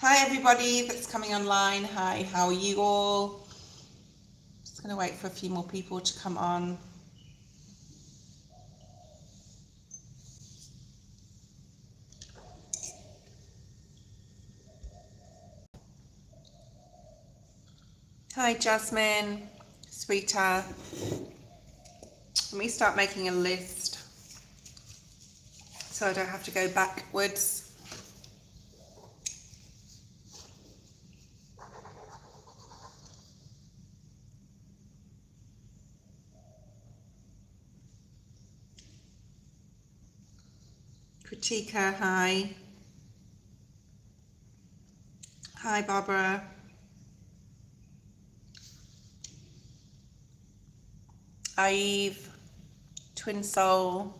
Hi everybody that's coming online. Hi, how are you all? Just going to wait for a few more people to come on. Hi Jasmine, sweetheart. Let me start making a list so I don't have to go backwards. Kritika, hi. Hi Barbara. Eve, Twin Soul.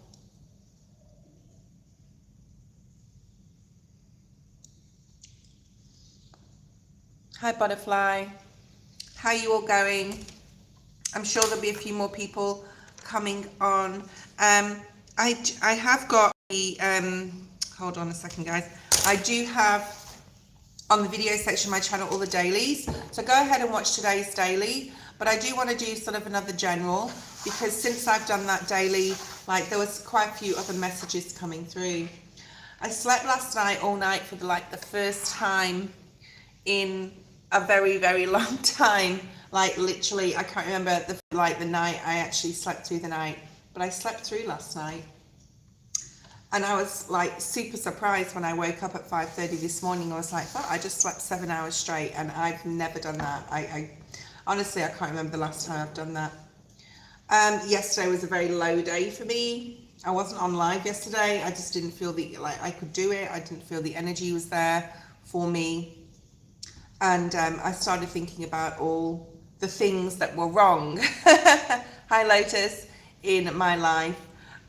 Hi Butterfly. How are you all going? I'm sure there'll be a few more people coming on. I have got the, hold on a second guys. I do have on the video section of my channel all the dailies. So go ahead and watch today's daily. But I do want to do sort of another general because since I've done that daily, like there was quite a few other messages coming through. I slept last night all night for the first time in a very, very long time. Like literally, I can't remember the night I actually slept through the night, but I slept through last night. And I was like super surprised when I woke up at 5:30 this morning. I was like, oh, I just slept 7 hours straight, and I've never done that. I honestly, I can't remember the last time I've done that. Yesterday was a very low day for me. I wasn't on live yesterday. I just didn't feel I could do it. I didn't feel the energy was there for me. And I started thinking about all the things that were wrong, hi Lotus, in my life,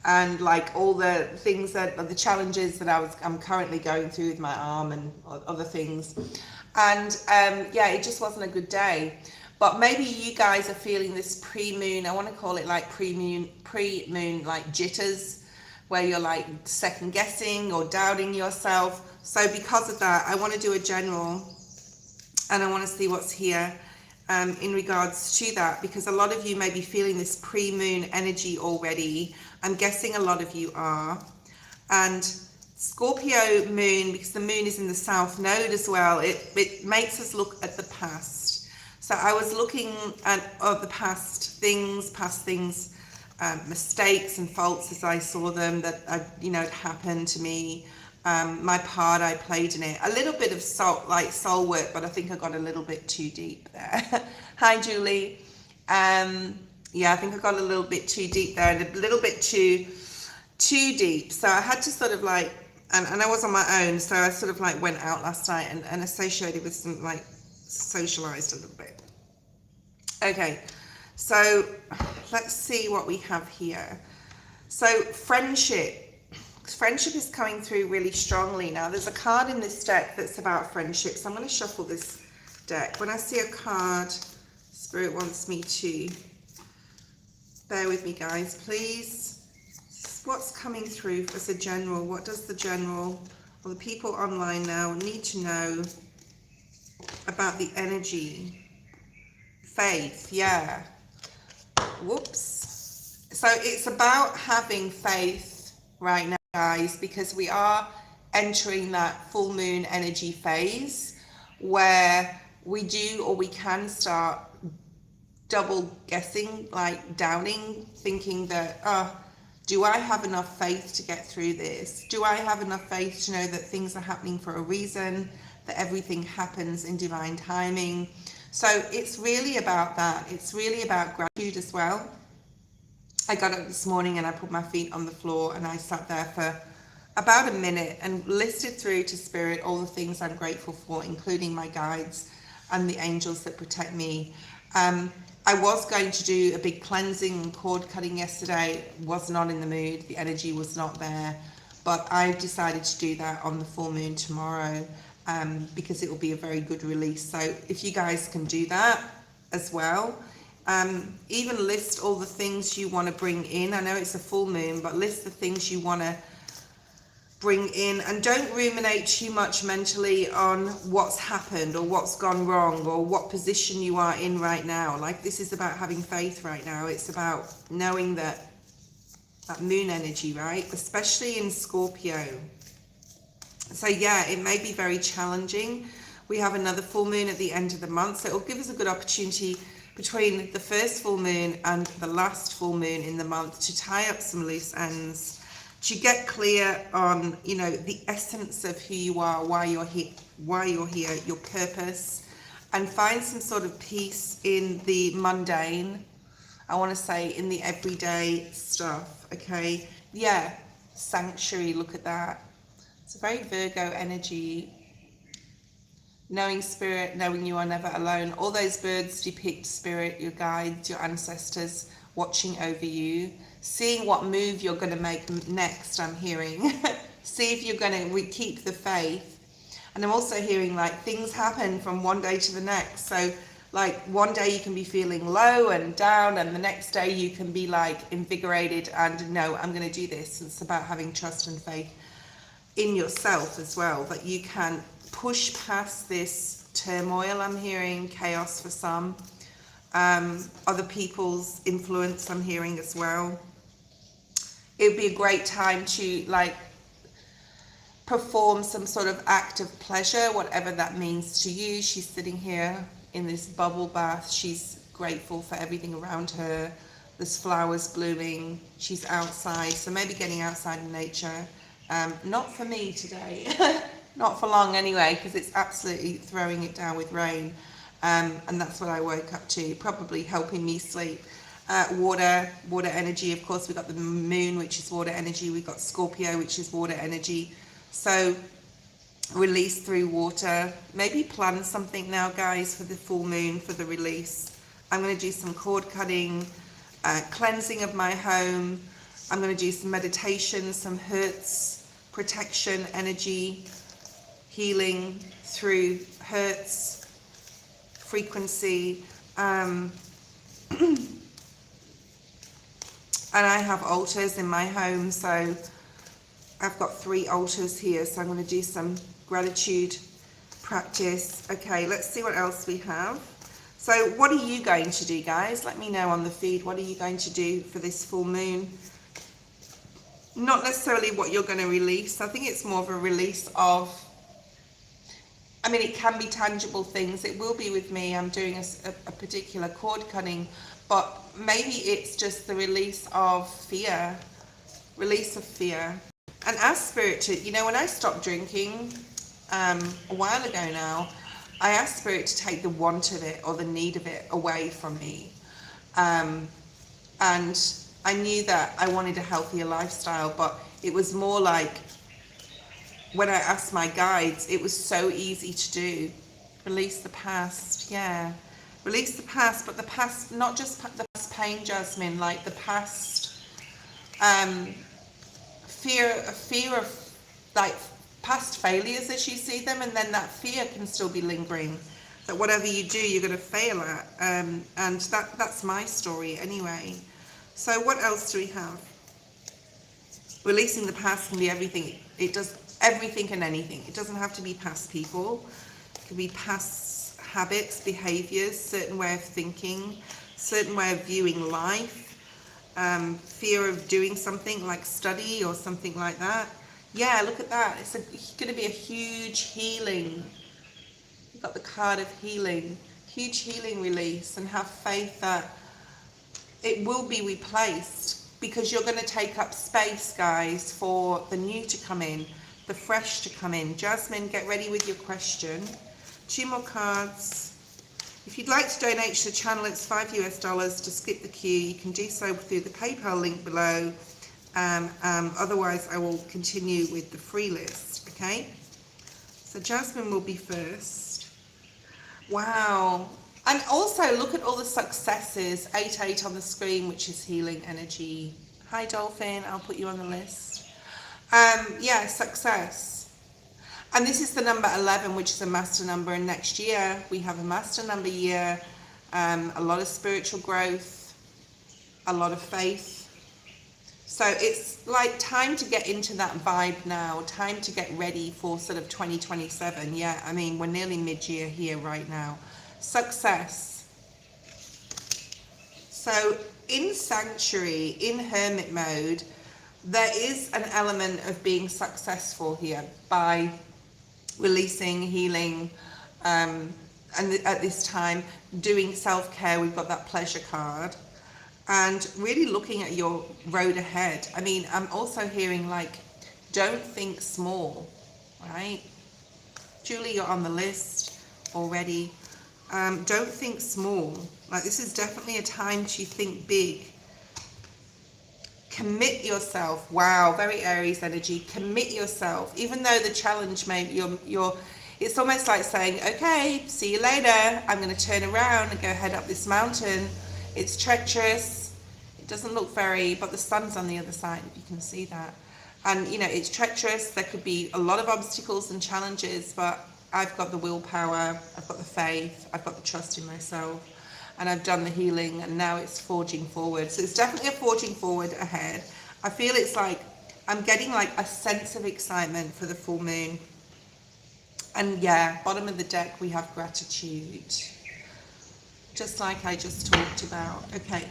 and like all the things the challenges that I'm currently going through with my arm and other things. And yeah, it just wasn't a good day. But maybe you guys are feeling this pre-moon, I want to call it like pre-moon like jitters, where you're like second guessing or doubting yourself. So because of that, I want to do a general, and I want to see what's here in regards to that, because a lot of you may be feeling this pre-moon energy already. I'm guessing a lot of you are. And Scorpio moon, because the moon is in the south node as well, it makes us look at the past. So I was looking at the past things, mistakes and faults as I saw them that had happened to me. My part I played in it, a little bit of soul work, but I think I got a little bit too deep there. Hi Julie. Yeah, I think I got a little bit too deep there, and a little bit too deep. So I had to sort of and I was on my own, so I sort of went out last night and associated with some socialized a little bit. Okay, so let's see what we have here. So friendship is coming through really strongly. Now there's a card in this deck that's about friendship, so I'm going to shuffle this deck. When I see a card, Spirit wants me to, bear with me guys please. What's coming through as a general? What does the general, or the people online now, need to know about the energy? Faith, yeah. Whoops. So it's about having faith right now, guys, because we are entering that full moon energy phase where we do, or we can start double guessing, doubting, thinking that, do I have enough faith to get through this? Do I have enough faith to know that things are happening for a reason, that everything happens in divine timing? So it's really about that. It's really about gratitude as well. I got up this morning and I put my feet on the floor and I sat there for about a minute and listed through to Spirit all the things I'm grateful for, including my guides and the angels that protect me. I was going to do a big cleansing and cord cutting yesterday, was not in the mood, the energy was not there, but I've decided to do that on the full moon tomorrow, because it will be a very good release. So if you guys can do that as well, even list all the things you want to bring in. I know it's a full moon, but list the things you want to bring in, and don't ruminate too much mentally on what's happened or what's gone wrong or what position you are in right now. Like, this is about having faith right now. It's about knowing that moon energy, right? Especially in Scorpio. So yeah, it may be very challenging. We have another full moon at the end of the month, so it will give us a good opportunity between the first full moon and the last full moon in the month to tie up some loose ends, to get clear on, you know, the essence of who you are, why you're here, your purpose, and find some sort of peace in the mundane. I want to say in the everyday stuff, okay? Yeah, sanctuary, look at that. It's a very Virgo energy. Knowing spirit, knowing you are never alone. All those birds depict spirit, your guides, your ancestors watching over you. Seeing what move you're going to make next, I'm hearing. See if you're going to keep the faith. And I'm also hearing, like, things happen from one day to the next. So, like, one day you can be feeling low and down, and the next day you can be, like, invigorated and, no, I'm going to do this. It's about having trust and faith in yourself as well, that you can push past this turmoil. I'm hearing chaos for some, other people's influence I'm hearing as well. It would be a great time to, like, perform some sort of act of pleasure, whatever that means to you. She's sitting here in this bubble bath. She's grateful for everything around her. There's flowers blooming. She's outside, so maybe getting outside in nature. Not for me today. Not for long anyway, because it's absolutely throwing it down with rain. And that's what I woke up to, probably helping me sleep. Water energy, of course. We've got the moon, which is water energy. We've got Scorpio, which is water energy. So release through water. Maybe plan something now, guys, for the full moon, for the release. I'm going to do some cord cutting, cleansing of my home. I'm going to do some meditation, some hertz protection energy, healing through hertz frequency. And I have altars in my home, so I've got 3 altars here, so I'm going to do some gratitude practice. Okay, let's see what else we have. So what are you going to do, guys? Let me know on the feed. What are you going to do for this full moon? Not necessarily what you're going to release. I think it's more of a release of, I mean, it can be tangible things. It will be with me. I'm doing a particular cord cutting, but maybe it's just the release of fear. Release of fear. And ask Spirit to, you know, when I stopped drinking a while ago now, I asked Spirit to take the want of it or the need of it away from me. And I knew that I wanted a healthier lifestyle, but it was more like when I asked my guides, it was so easy to do. Release the past, yeah. Release the past, but the past, not just the past pain, Jasmine, like the past fear of like past failures as you see them, and then that fear can still be lingering. That whatever you do, you're going to fail at, and that's my story anyway. So what else do we have? Releasing the past can be everything. It does everything and anything. It doesn't have to be past people. It can be past habits, behaviors, certain way of thinking, certain way of viewing life, fear of doing something like study or something like that. Yeah, look at that. It's going to be a huge healing. You've got the card of healing. Huge healing release, and have faith that it will be replaced, because you're going to take up space, guys, for the new to come in, the fresh to come in. Jasmine, get ready with your question. 2 more cards. If you'd like to donate to the channel, it's $5 US to skip the queue. You can do so through the PayPal link below. Otherwise, I will continue with the free list, okay? So Jasmine will be first. Wow. And also look at all the successes. 88 on the screen, which is healing energy. Hi, Dolphin. I'll put you on the list. Yeah, success. And this is the number 11, which is a master number. And next year, we have a master number year. A lot of spiritual growth. A lot of faith. So it's like time to get into that vibe now, time to get ready for sort of 2027. Yeah, I mean, we're nearly mid-year here right now. Success. So in sanctuary, in hermit mode, there is an element of being successful here by releasing, healing, and at this time doing self-care. We've got that pleasure card, and really looking at your road ahead. I mean, I'm also hearing like, don't think small, right? Julie, you're on the list already. Don't think small. Like, this is definitely a time to think big. Commit yourself. Wow, very Aries energy. Commit yourself, even though the challenge may you're it's almost like saying, okay, see you later, I'm going to turn around and go head up this mountain. It's treacherous, it doesn't look very, but the sun's on the other side, if you can see that. And you know, it's treacherous, there could be a lot of obstacles and challenges, but I've got the willpower, I've got the faith, I've got the trust in myself, and I've done the healing, and now it's forging forward. So it's definitely a forging forward ahead. I feel it's like I'm getting like a sense of excitement for the full moon. And yeah, bottom of the deck, we have gratitude, just like I just talked about. Okay,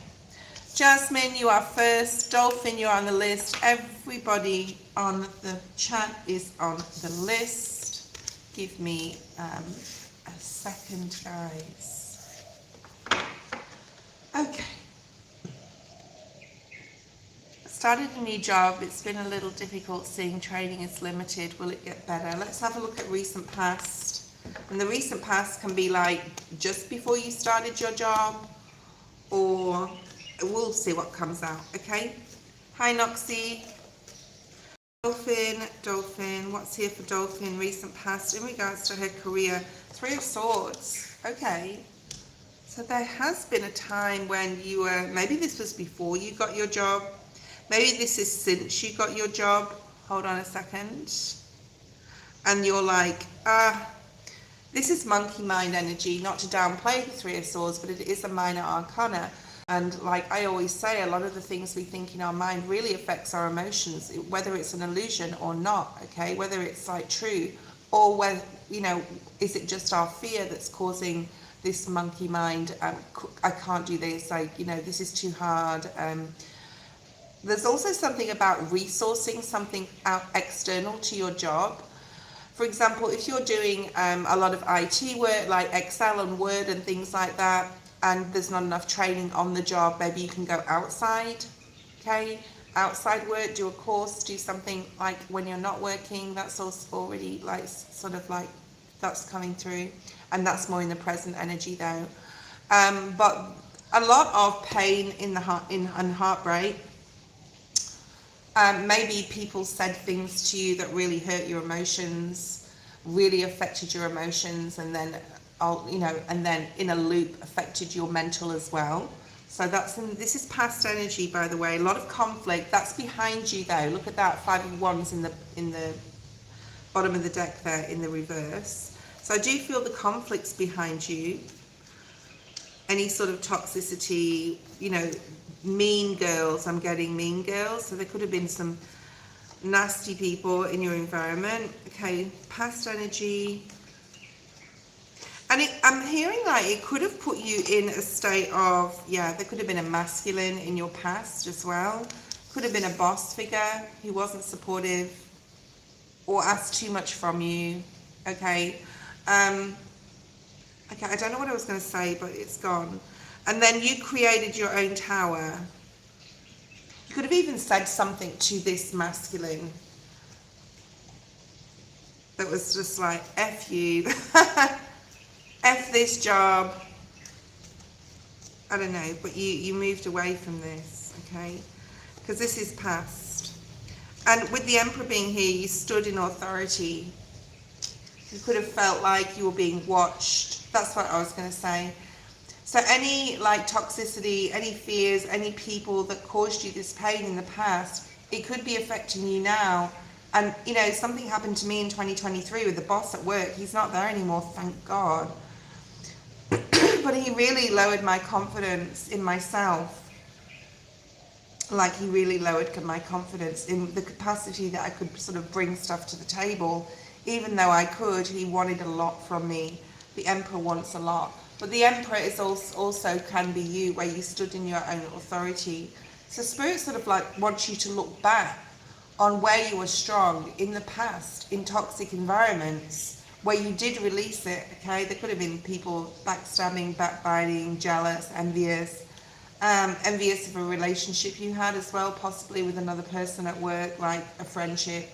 Jasmine, you are first. Dolphin, you're on the list. Everybody on the chat is on the list. Give me a second, guys. Okay. Started a new job. It's been a little difficult seeing trading is limited. Will it get better? Let's have a look at recent past. And the recent past can be like just before you started your job, or we'll see what comes out. Okay. Hi Noxie. Dolphin, what's here for Dolphin? Recent past in regards to her career. 3 of Swords. Okay. So there has been a time when you were, maybe this was before you got your job. Maybe this is since you got your job. Hold on a second. And you're like, this is monkey mind energy, not to downplay the 3 of Swords, but it is a minor arcana. And like I always say, a lot of the things we think in our mind really affects our emotions, whether it's an illusion or not, okay? Whether it's like true, or whether, you know, is it just our fear that's causing this monkey mind? I can't do this, like, you know, this is too hard. There's also something about resourcing something out external to your job. For example, if you're doing a lot of IT work like Excel and Word and things like that, and there's not enough training on the job, maybe you can go outside, okay? Outside work, do a course, do something like when you're not working. That's also already like sort of like that's coming through, and that's more in the present energy though. But a lot of pain in the heart, and heartbreak. Maybe people said things to you that really hurt your emotions, really affected your emotions, and then, you know, and then in a loop affected your mental as well. So this is past energy, by the way. A lot of conflict. That's behind you though. Look at that, 5 of Wands in the bottom of the deck there in the reverse. So I do feel the conflicts behind you. Any sort of toxicity, you know, mean girls. I'm getting mean girls. So there could have been some nasty people in your environment. Okay, past energy. And I'm hearing like it could have put you in a state of, yeah, there could have been a masculine in your past as well. Could have been a boss figure who wasn't supportive or asked too much from you. Okay. Okay, I don't know what I was going to say, but it's gone. And then you created your own tower. You could have even said something to this masculine that was just like, F you, F this job. I don't know, but you moved away from this, okay? Because this is past. And with the Emperor being here, you stood in authority. You could have felt like you were being watched. That's what I was going to say. So any like toxicity, any fears, any people that caused you this pain in the past, it could be affecting you now. And you know, something happened to me in 2023 with the boss at work. He's not there anymore, thank God. But he really lowered my confidence in myself. like he really lowered my confidence in the capacity that I could sort of bring stuff to the table. Even though I could, he wanted a lot from me. The Emperor wants a lot. But the Emperor is also can be you, where you stood in your own authority. So Spirit sort of like wants you to look back on where you were strong in the past, in toxic environments, where you did release it, okay? There could have been people backstabbing, backbiting, jealous, envious. Envious of a relationship you had as well, possibly with another person at work, like a friendship.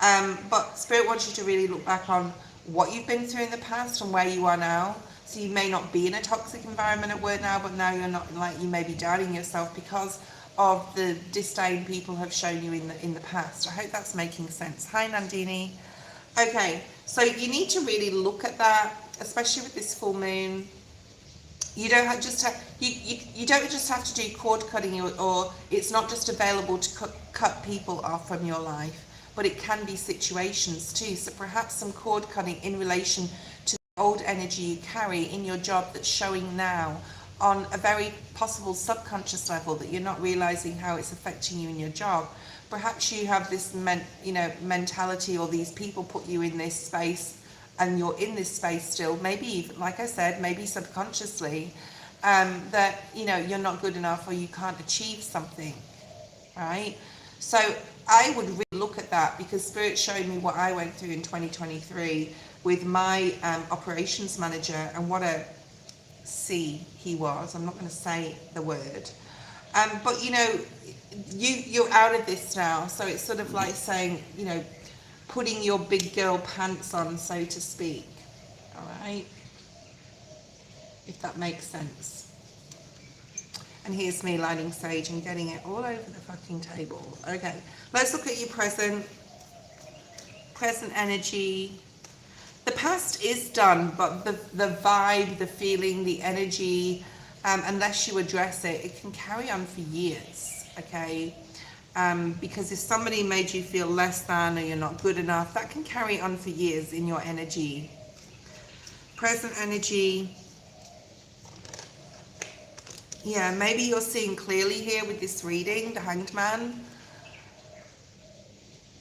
But Spirit wants you to really look back on what you've been through in the past and where you are now. So you may not be in a toxic environment at work now, but now you're not, like you may be doubting yourself because of the disdain people have shown you in the past. I hope that's making sense. Hi Nandini. Okay, so you need to really look at that, especially with this full moon. You don't have you don't just have to do cord cutting, or it's not just available to cut people off from your life, but it can be situations too. So perhaps some cord cutting in relation to the old energy you carry in your job that's showing now on a very possible subconscious level that you're not realizing how it's affecting you in your job. Perhaps you have this mentality, or these people put you in this space and you're in this space still, maybe even, like I said, maybe subconsciously, that, you know, you're not good enough or you can't achieve something, right? So I would really look at that, because Spirit showed me what I went through in 2023 with my operations manager, and what a C he was. I'm not going to say the word. But, you know, you're out of this now. So it's sort of like saying, you know, putting your big girl pants on, so to speak. All right? If that makes sense. And here's me lighting sage and getting it all over the fucking table. Okay, let's look at your present energy. The past is done, but the vibe, the feeling, the energy, unless you address it, it can carry on for years, okay? Because if somebody made you feel less than, or you're not good enough, that can carry on for years in your energy. Present energy. Yeah, maybe you're seeing clearly here with this reading, the Hanged Man.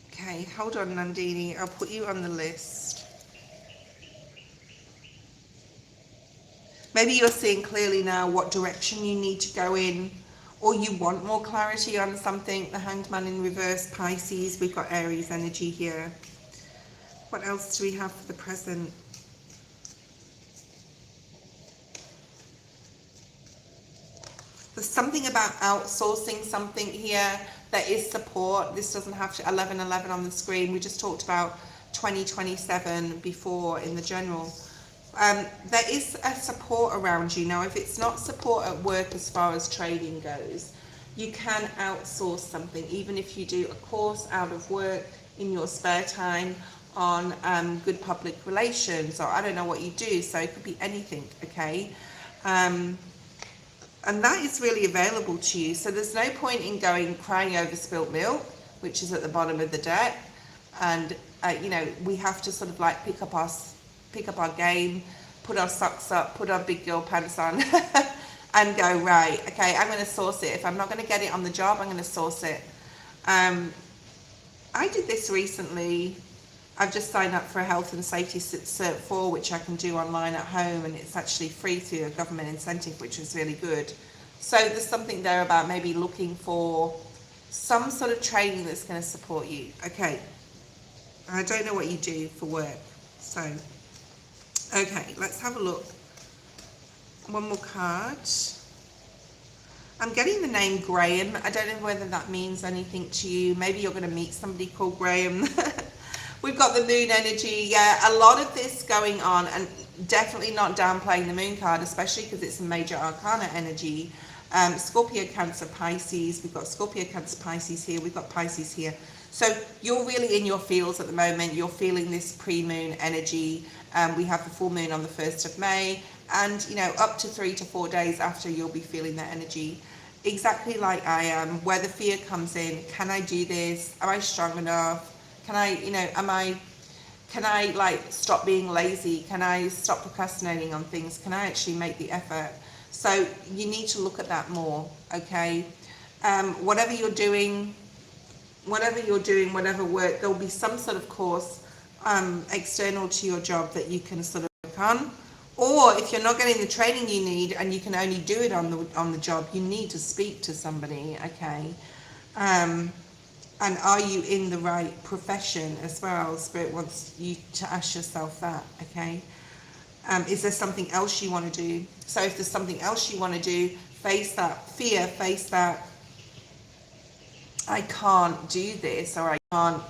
Okay, hold on, Nandini. I'll put you on the list. Maybe you're seeing clearly now what direction you need to go in, or you want more clarity on something. The Hanged Man in reverse, Pisces. We've got Aries energy here. What else do we have for the present? There's something about outsourcing something here. There is support. This doesn't have to 1111 on the screen. We just talked about 2027 before in the general. There is a support around you. Now, if it's not support at work as far as trading goes, you can outsource something, even if you do a course out of work in your spare time on good public relations, or I don't know what you do, so it could be anything, okay? And that is really available to you. So there's no point in going crying over spilt milk, which is at the bottom of the deck. And, you know, we have to sort of like pick up our game, put our socks up, put our big girl pants on and go, right, okay, I'm going to source it. If I'm not going to get it on the job, I'm going to source it. I did this recently. I've just signed up for a health and safety cert 4, which I can do online at home, and it's actually free through a government incentive, which is really good. So there's something there about maybe looking for some sort of training that's going to support you. Okay, I don't know what you do for work, so okay, let's have a look. One more card. I'm getting the name Graham. I don't know whether that means anything to you. Maybe you're going to meet somebody called Graham. We've got the moon energy. Yeah, a lot of this going on, and definitely not downplaying the moon card, especially because it's a major arcana energy. Scorpio, Cancer, Pisces. We've got Scorpio, Cancer, Pisces here. We've got Pisces here. So you're really in your feels at the moment. You're feeling this pre-moon energy. We have the full moon on the 1st of May. And, you know, up to 3 to 4 days after, you'll be feeling that energy. Exactly like I am, where the fear comes in. Can I do this? Am I strong enough? Can I, you know, can I like stop being lazy? Can I stop procrastinating on things? Can I actually make the effort? So you need to look at that more, okay? Whatever you're doing, whatever work, there'll be some sort of course external to your job that you can sort of work on. Or if you're not getting the training you need and you can only do it on the job, you need to speak to somebody, okay? And are you in the right profession as well? Spirit wants you to ask yourself that, okay? Is there something else you want to do? So if there's something else you want to do, face that fear, face that I can't do this, or I can't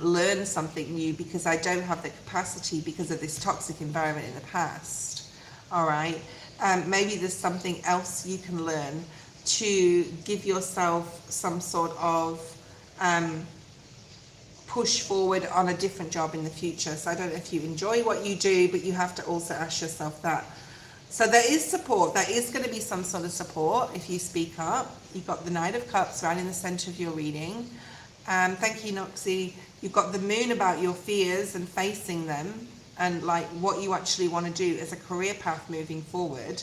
learn something new because I don't have the capacity because of this toxic environment in the past. All right, maybe there's something else you can learn to give yourself some sort of push forward on a different job in the future. So I don't know if you enjoy what you do, but you have to also ask yourself that. So there is support. There is going to be some sort of support if you speak up. You've got the Knight of Cups right in the center of your reading. Thank you, Noxie. You've got the Moon about your fears and facing them, and like what you actually want to do as a career path moving forward.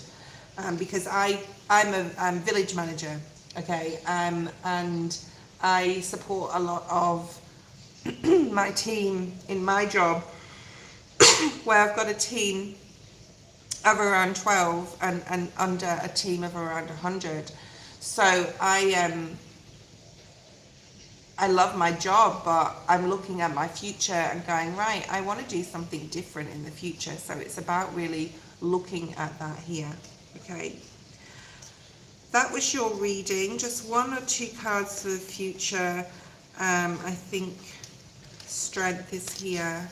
Because I'm a village manager, okay, and I support a lot of my team in my job, where I've got a team of around 12 and under a team of around 100. So I love my job, but I'm looking at my future and going, right, I want to do something different in the future. So it's about really looking at that here, okay? That was your reading. Just one or two cards for the future. I think Strength is here.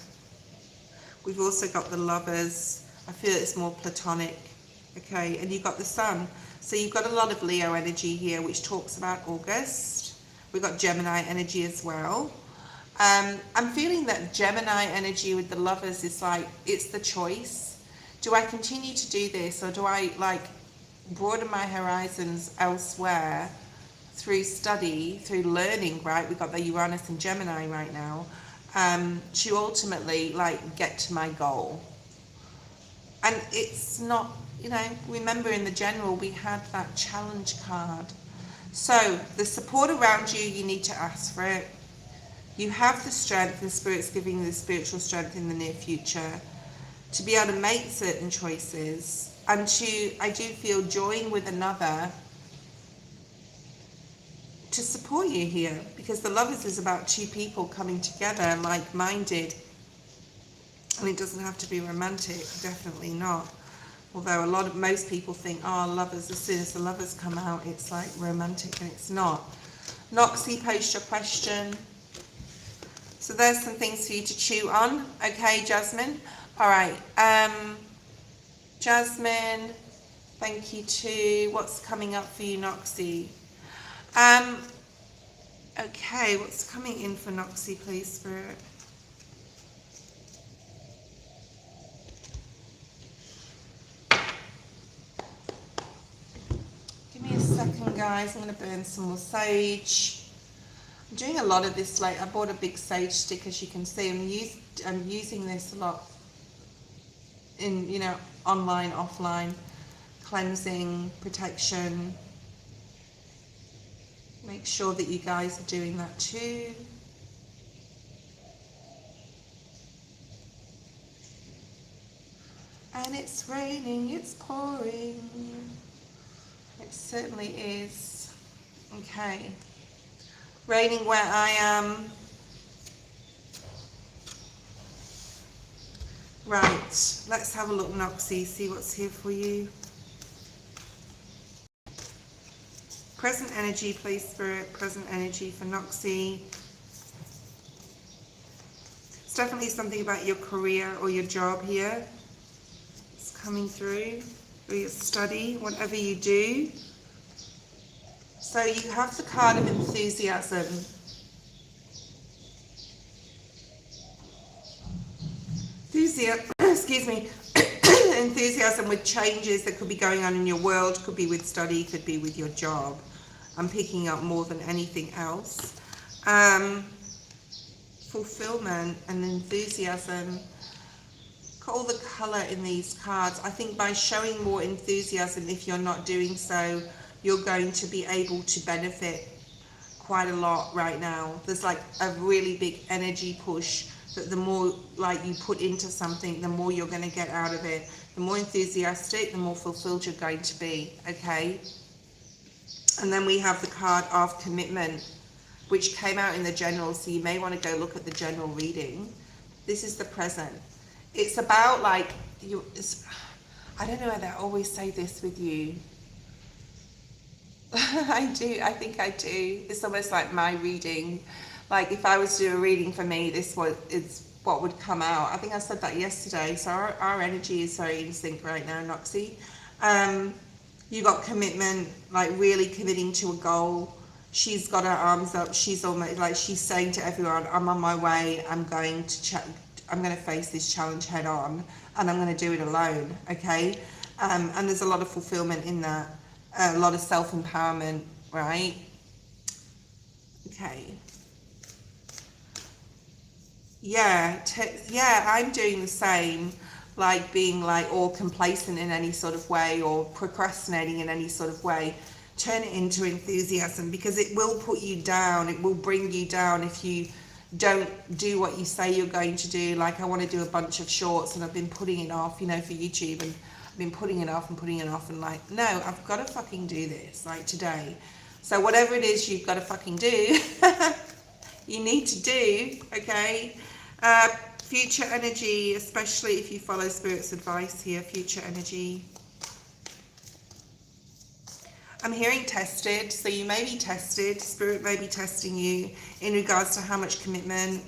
We've also got the Lovers. I feel it's more platonic, okay? And you've got the Sun. So you've got a lot of Leo energy here, which talks about August. We've got Gemini energy as well. I'm feeling that Gemini energy with the Lovers is like, it's the choice. Do I continue to do this, or do I like broaden my horizons elsewhere through study, through learning, right? We've got the Uranus and Gemini right now, to ultimately like get to my goal. And it's not, you know, remember in the general we had that challenge card. So the support around you, you need to ask for it. You have the strength, and Spirit's giving you the spiritual strength in the near future to be able to make certain choices, and to, I do feel, join with another to support you here, because the Lovers is about two people coming together, like-minded. And it doesn't have to be romantic, definitely not. Although most people think, oh, Lovers, as soon as the Lovers come out, it's like romantic, and it's not. Noxie, post your question. So there's some things for you to chew on. Okay, Jasmine. All right. Jasmine, thank you too. What's coming up for you, Noxie? Okay, what's coming in for Noxie, please, Spirit? Give me a second, guys. I'm going to burn some more sage. I'm doing a lot of this, like I bought a big sage stick, as you can see. I'm using this a lot in, you know, online, offline, cleansing, protection. Make sure that you guys are doing that too. And it's raining, it's pouring. It certainly is. Okay. Raining where I am. Right, let's have a look, Noxie, see what's here for you. Present energy, please, Spirit. Present energy for Noxie. It's definitely something about your career or your job here. It's coming through, or your study, whatever you do. So you have the card of enthusiasm. Excuse me. Enthusiasm with changes that could be going on in your world, could be with study, could be with your job. I'm picking up more than anything else. Fulfillment and enthusiasm. All the colour in these cards. I think by showing more enthusiasm, if you're not doing so, you're going to be able to benefit quite a lot right now. There's like a really big energy push that the more like you put into something, the more you're going to get out of it. The more enthusiastic, the more fulfilled you're going to be, okay? And then we have the card of commitment, which came out in the general, so you may want to go look at the general reading. This is the present. It's about like, I don't know whether I always say this with you. I do, I think I do. It's almost like my reading. Like if I was to do a reading for me, this is what would come out. I think I said that yesterday. So our energy is very in sync right now, Noxie. You got commitment, like really committing to a goal. She's got her arms up. She's almost like she's saying to everyone, I'm on my way. I'm going to face this challenge head on, and I'm going to do it alone. Okay. And there's a lot of fulfillment in that. A lot of self-empowerment, right? Okay. Yeah, I'm doing the same, like being like all complacent in any sort of way or procrastinating in any sort of way. Turn it into enthusiasm, because it will put you down. It will bring you down if you don't do what you say you're going to do. Like I want to do a bunch of shorts and I've been putting it off, you know, for YouTube, and I've been putting it off and like, no, I've got to fucking do this, like today. So whatever it is you've got to fucking do, you need to do, okay? Future energy, especially if you follow Spirit's advice here, future energy. I'm hearing tested, so you may be tested. Spirit may be testing you in regards to how much commitment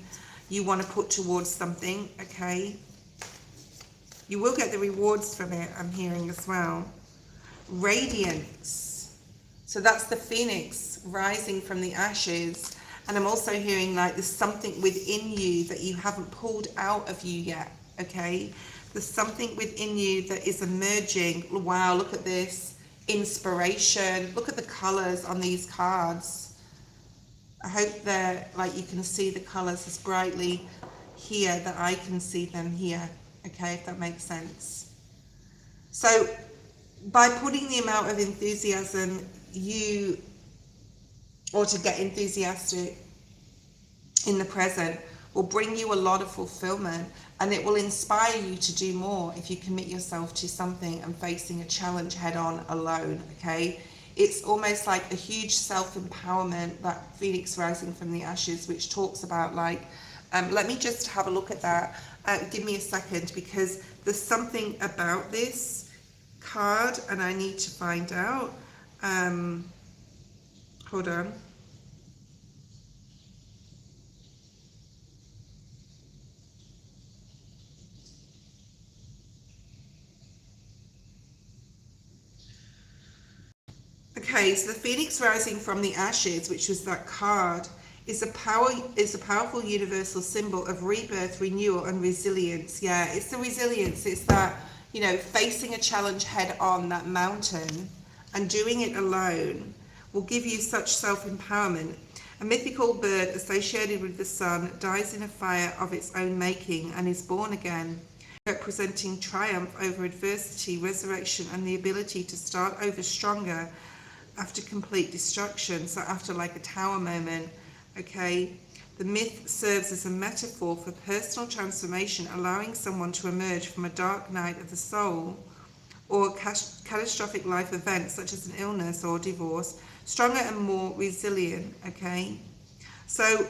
you want to put towards something, okay? You will get the rewards from it, I'm hearing as well. Radiance. So that's the phoenix rising from the ashes. And I'm also hearing like there's something within you that you haven't pulled out of you yet, okay? There's something within you that is emerging. Wow, look at this. Inspiration. Look at the colors on these cards. I hope that like you can see the colors as brightly here that I can see them here. Okay, if that makes sense. So by putting the amount of enthusiasm or to get enthusiastic in the present will bring you a lot of fulfillment, and it will inspire you to do more if you commit yourself to something and facing a challenge head on alone, okay? It's almost like a huge self-empowerment, that phoenix rising from the ashes, which talks about like, let me just have a look at that. Give me a second, because there's something about this card and I need to find out. Hold on. Okay, so the phoenix rising from the ashes, which was that card, is a powerful universal symbol of rebirth, renewal, and resilience. Yeah, it's the resilience. It's that, you know, facing a challenge head on, that mountain, and doing it alone will give you such self-empowerment. A mythical bird associated with the sun dies in a fire of its own making and is born again, representing triumph over adversity, resurrection, and the ability to start over stronger after complete destruction. So after like a tower moment, okay? The myth serves as a metaphor for personal transformation, allowing someone to emerge from a dark night of the soul or a catastrophic life event such as an illness or divorce, stronger and more resilient, okay? So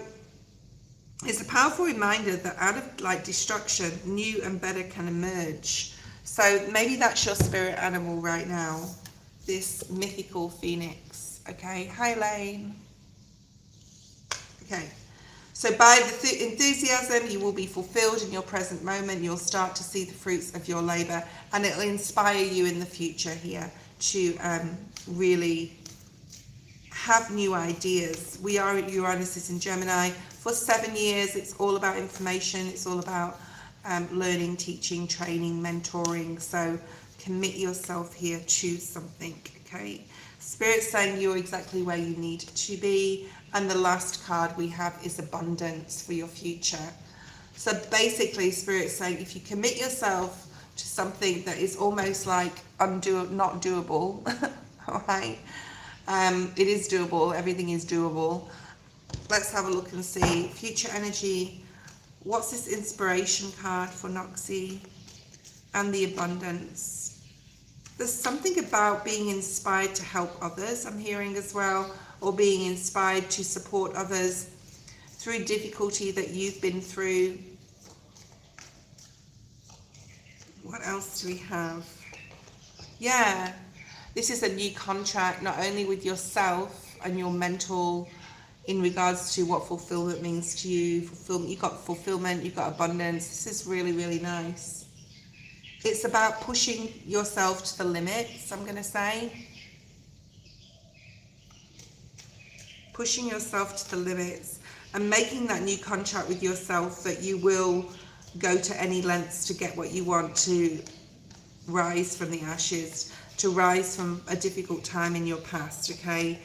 it's a powerful reminder that out of like destruction, new and better can emerge. So maybe that's your spirit animal right now, this mythical phoenix, okay? Hi, Lane. Okay, so by the enthusiasm, you will be fulfilled in your present moment. You'll start to see the fruits of your labor, and it'll inspire you in the future here to really have new ideas. We are at Uranus is in Gemini for 7 years. It's all about information. It's all about learning, teaching, training, mentoring. So commit yourself here, choose something, okay? Spirit's saying you're exactly where you need to be. And the last card we have is abundance for your future. So basically, Spirit's saying if you commit yourself to something that is almost like not doable, all right, It is doable. Everything is doable. Let's have a look and see. Future energy. What's this inspiration card for Noxie? And the abundance. There's something about being inspired to help others, I'm hearing as well, or being inspired to support others through difficulty that you've been through. What else do we have? Yeah, this is a new contract, not only with yourself and your mental, in regards to what fulfillment means to you. You've got fulfillment, you've got abundance. This is really, really nice. It's about pushing yourself to the limits, I'm going to say. Pushing yourself to the limits and making that new contract with yourself that you will go to any lengths to get what you want, to rise from the ashes, to rise from a difficult time in your past, okay?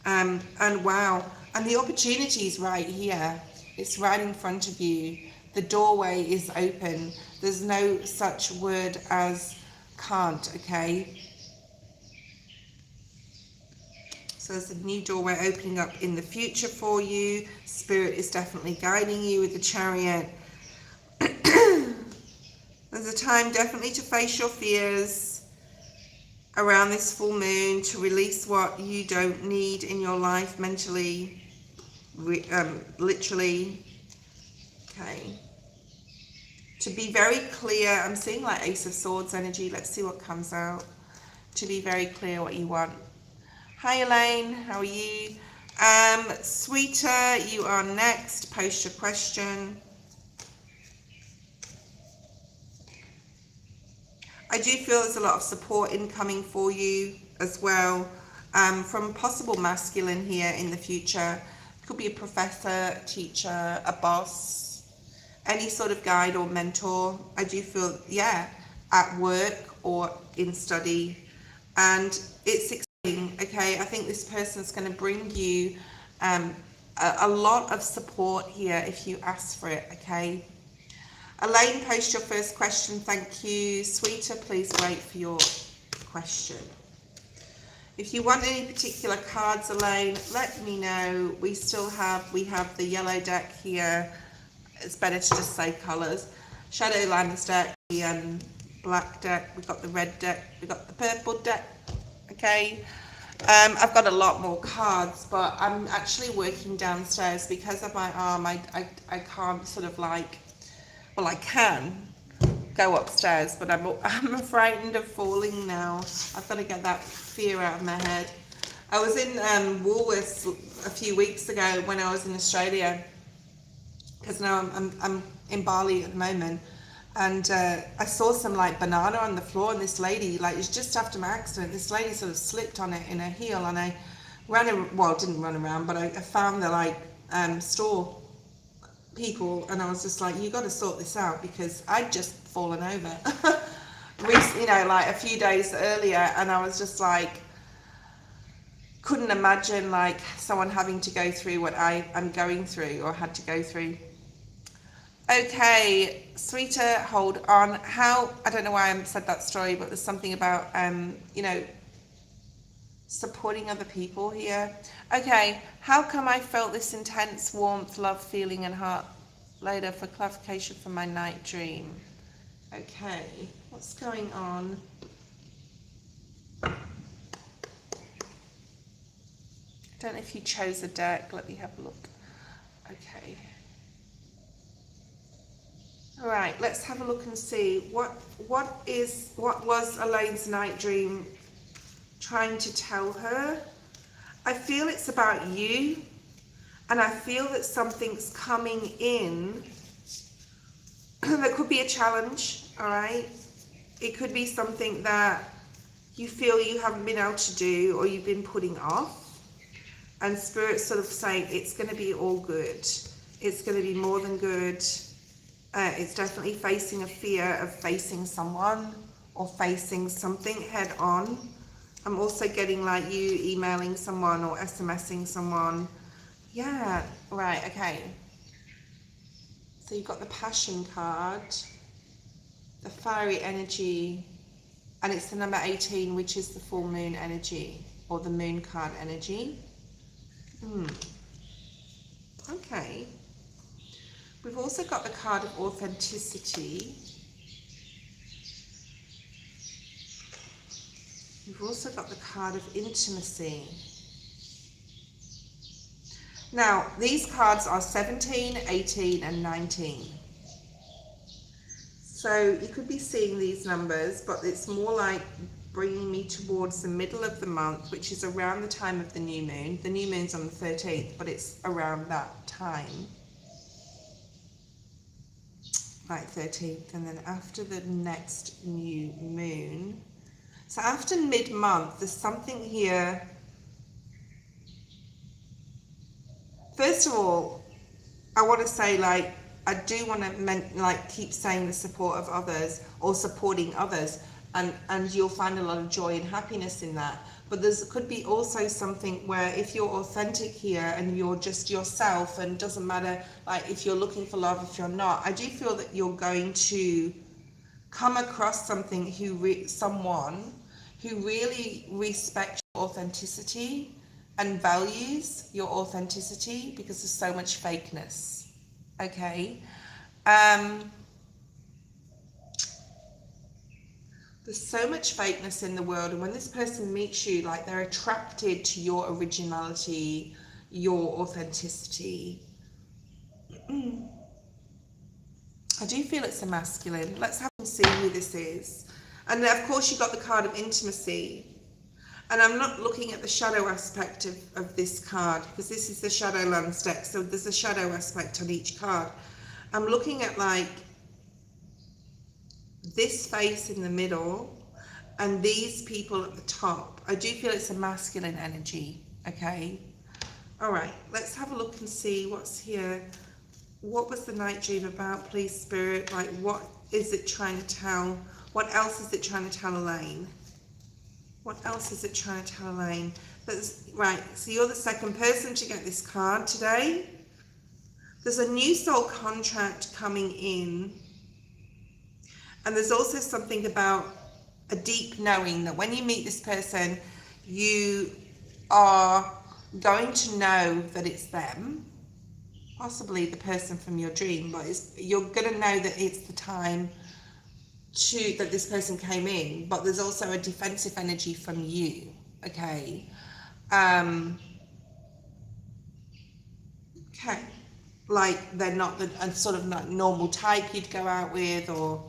And wow, and the opportunity is right here. It's right in front of you. The doorway is open. There's no such word as can't, okay? So there's a new doorway opening up in the future for you. Spirit is definitely guiding you with the Chariot. There's a time definitely to face your fears around this full moon, to release what you don't need in your life mentally, literally. Okay. To be very clear, I'm seeing like Ace of Swords energy. Let's see what comes out. To be very clear what you want. Hi Elaine, how are you? Sweeter, you are next. Post your question. I do feel there's a lot of support incoming for you as well, from possible masculine here in the future. It could be a professor, teacher, a boss, any sort of guide or mentor. I do feel, yeah, at work or in study. And it's exciting, okay? I think this person's going to bring you a lot of support here if you ask for it, okay? Elaine, post your first question. Thank you. Sweeter, please wait for your question. If you want any particular cards, Elaine, let me know. We have the yellow deck here. It's better to just say colours. Shadowlands deck, the black deck. We've got the red deck. We've got the purple deck. Okay. I've got a lot more cards, but I'm actually working downstairs because of my arm. I can't sort of like, well, I can go upstairs, but I'm frightened of falling now. I've got to get that fear out of my head. I was in Woolworths a few weeks ago when I was in Australia, because now I'm in Bali at the moment, and I saw some like banana on the floor, and this lady, like, it's just after my accident, this lady sort of slipped on it in her heel, and I didn't run around, but I found the like store people, and I was just like, you got to sort this out, because I'd just fallen over recently, you know, like a few days earlier, and I was just like, couldn't imagine like someone having to go through what I'm going through or had to go through. Okay, Sweeter, hold on. I don't know why I said that story, but there's something about you know, supporting other people here. Okay, how come I felt this intense warmth, love, feeling, and heart later for clarification for my night dream? Okay, what's going on? I don't know if you chose a deck. Let me have a look. Okay. All right, let's have a look and see what was Elaine's night dream trying to tell her. I feel it's about you, and I feel that something's coming in. There could be a challenge, all right? It could be something that you feel you haven't been able to do, or you've been putting off, and Spirit's sort of saying it's going to be all good. It's going to be more than good. It's definitely facing a fear of facing someone or facing something head on. I'm also getting like you emailing someone or SMSing someone. Yeah, right, okay. So you've got the Passion card, the Fiery Energy, and it's the number 18, which is the full moon energy. or the moon card energy. Okay. We've also got the card of authenticity. We've also got the card of intimacy. Now, these cards are 17, 18, and 19. So you could be seeing these numbers, but it's more like bringing me towards the middle of the month, which is around the time of the new moon. The new moon's on the 13th, but it's around that time. Like 13th, and then after the next new moon. So after mid-month, there's something here. First of all, I want to say, like, I do want to keep saying the support of others or supporting others, and you'll find a lot of joy and happiness in that. But there could be also something where if you're authentic here and you're just yourself, and doesn't matter like if you're looking for love, if you're not, I do feel that you're going to come across someone who really respects your authenticity and values your authenticity, because there's so much fakeness. Okay. There's so much fakeness in the world, and when this person meets you, like, they're attracted to your originality, your authenticity. I do feel it's a masculine. Let's have them see who this is. And of course you've got the card of intimacy. And I'm not looking at the shadow aspect of this card, because this is the Shadowlands deck, so there's a shadow aspect on each card. I'm looking at like this face in the middle and these people at the top. I do feel it's a masculine energy. Okay. All right. Let's have a look and see what's here. What was the night dream about, please, Spirit? Like, what is it trying to tell? What else is it trying to tell Elaine? What else is it trying to tell Elaine? Right. So you're the second person to get this card today. There's a new soul contract coming in. And there's also something about a deep knowing that when you meet this person, you are going to know that it's them, possibly the person from your dream, but you're going to know that it's the time that this person came in, but there's also a defensive energy from you, okay? Okay, like they're not the sort of like normal type you'd go out with, or...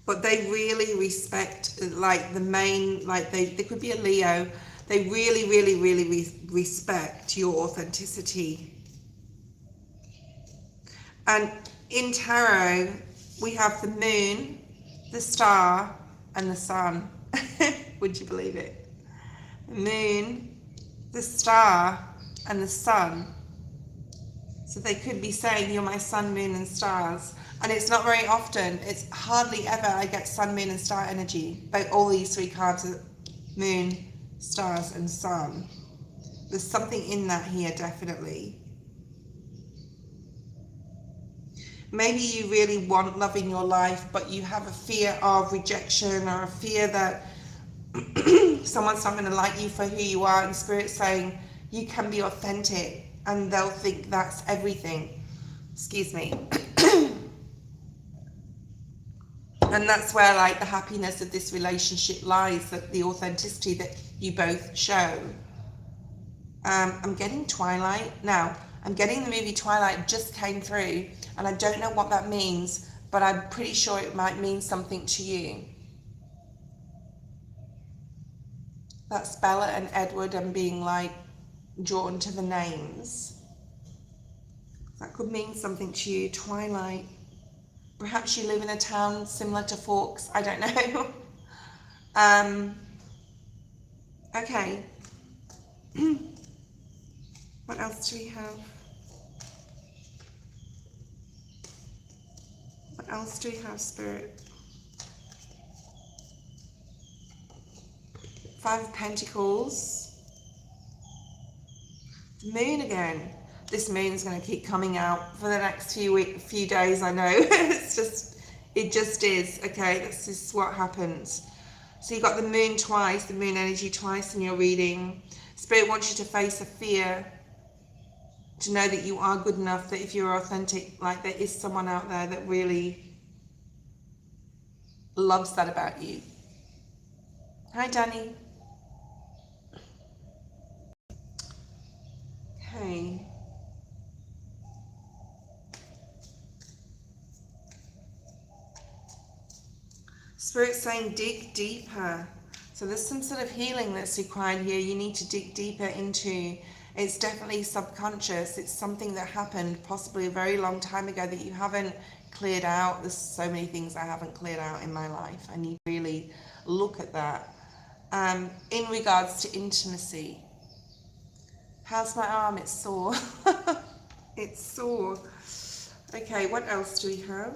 But they really respect, like, the main, like, they could be a Leo. They really, really, really respect your authenticity. And in tarot, we have the moon, the star, and the sun. Would you believe it? The moon, the star, and the sun. So they could be saying, you're my sun, moon, and stars. And it's not very often, it's hardly ever I get sun, moon, and star energy. But all these three cards are moon, stars, and sun. There's something in that here, definitely. Maybe you really want love in your life, but you have a fear of rejection, or a fear that someone's not going to like you for who you are, and Spirit's saying you can be authentic, and they'll think that's everything. Excuse me. And that's where, like, the happiness of this relationship lies, that the authenticity that you both show. I'm getting Twilight. Now, I'm getting the movie Twilight just came through, and I don't know what that means, but I'm pretty sure it might mean something to you. That's Bella and Edward, and being, like, drawn to the names. That could mean something to you, Twilight. Perhaps you live in a town similar to Forks. I don't know. Okay. What else do we have? What else do we have, Spirit? Five of Pentacles. The moon again. This moon is going to keep coming out for the next few days, I know. It just is, okay? That's just what happens. So you've got the moon twice, the moon energy twice in your reading. Spirit wants you to face a fear, to know that you are good enough, that if you're authentic, like there is someone out there that really loves that about you. Hi, Danny. Okay. Spirit's saying dig deeper. So there's some sort of healing that's required here. You need to dig deeper into. It's definitely subconscious. It's something that happened possibly a very long time ago that you haven't cleared out. There's so many things I haven't cleared out in my life. I need to really look at that. In regards to intimacy. How's my arm? It's sore. It's sore. Okay, what else do we have?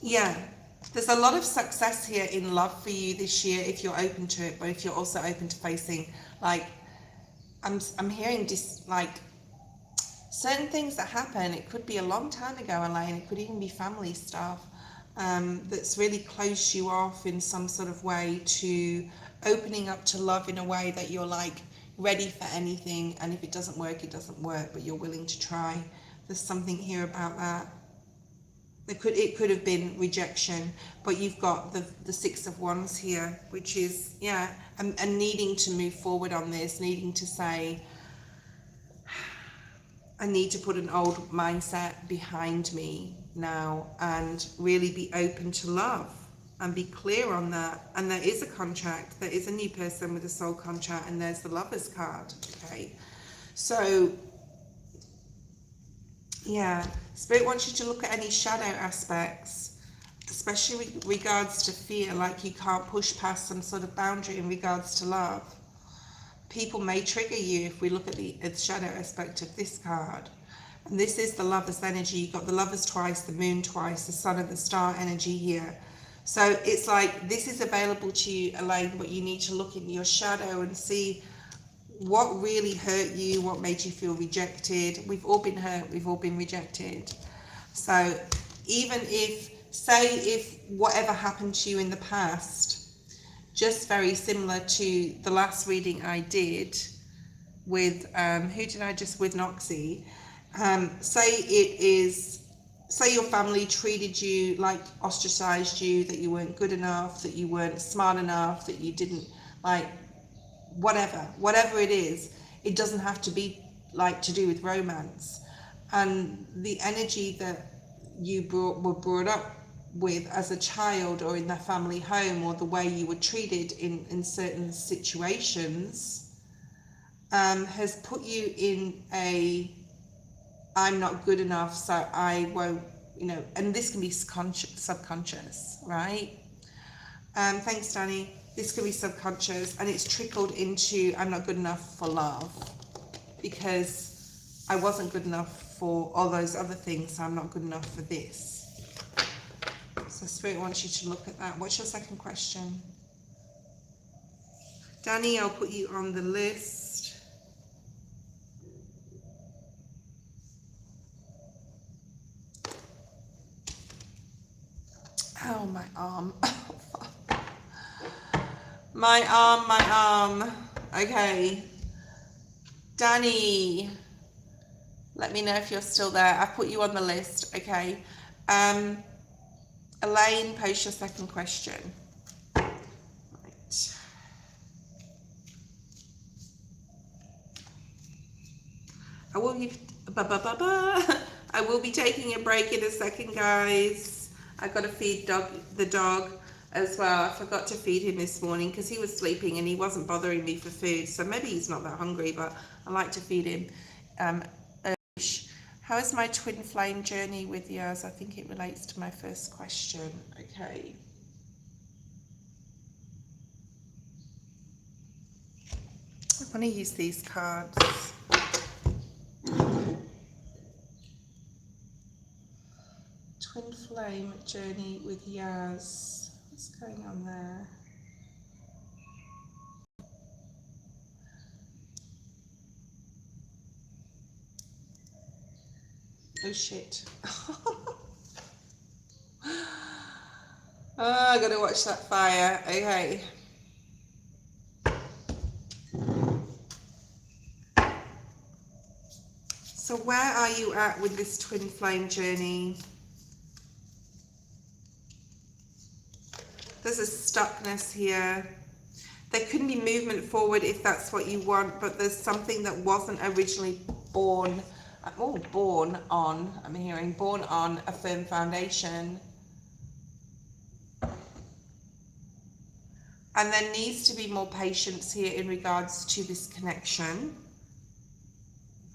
Yeah, there's a lot of success here in love for you this year if you're open to it, but if you're also open to facing, like, I'm hearing just like certain things that happen. It could be a long time ago, Elaine. It could even be family stuff that's really closed you off in some sort of way to opening up to love in a way that you're like ready for anything, and if it doesn't work, it doesn't work, but you're willing to try. There's something here about that. It could have been rejection, but you've got the Six of Wands here, which is, yeah, and needing to move forward on this, needing to say, I need to put an old mindset behind me now and really be open to love and be clear on that. And there is a contract, there is a new person with a soul contract, and there's the Lover's card, okay? So, yeah, Spirit wants you to look at any shadow aspects, especially with regards to fear, like you can't push past some sort of boundary in regards to love. People may trigger you if we look at the shadow aspect of this card. And this is the Lover's energy. You've got the Lovers twice, the Moon twice, the Sun and the Star energy here. So it's like this is available to you, Elaine, but you need to look in your shadow and see what really hurt you, what made you feel rejected. We've all been hurt, we've all been rejected. So even if, say if whatever happened to you in the past, just very similar to the last reading I did with, who did I just, with Noxie, say your family treated you, like ostracized you, that you weren't good enough, that you weren't smart enough, that you didn't, like, whatever it is, it doesn't have to be like to do with romance. And the energy that you were brought up with as a child, or in the family home, or the way you were treated in certain situations, has put you in a, I'm not good enough, so I won't, you know, and this can be subconscious, right? Thanks, Danny. This could be subconscious, and it's trickled into, I'm not good enough for love because I wasn't good enough for all those other things, so I'm not good enough for this. So Spirit wants you to look at that. What's your second question? Danny, I'll put you on the list. Oh, my arm. My arm. Okay. Danny, let me know if you're still there. I've put you on the list, okay. Elaine, post your second question. Right. I will be taking a break in a second, guys. I've got to feed the dog as well. I forgot to feed him this morning because he was sleeping and he wasn't bothering me for food. So maybe he's not that hungry, but I like to feed him. How is my twin flame journey with yours? I think it relates to my first question. Okay. I want to use these cards. Twin flame journey with Yaz. What's going on there? Oh shit. Oh, I gotta watch that fire. Okay. So where are you at with this twin flame journey? There's a stuckness here. There can be movement forward if that's what you want, but there's something that wasn't originally born on, I'm hearing, born on a firm foundation. And there needs to be more patience here in regards to this connection.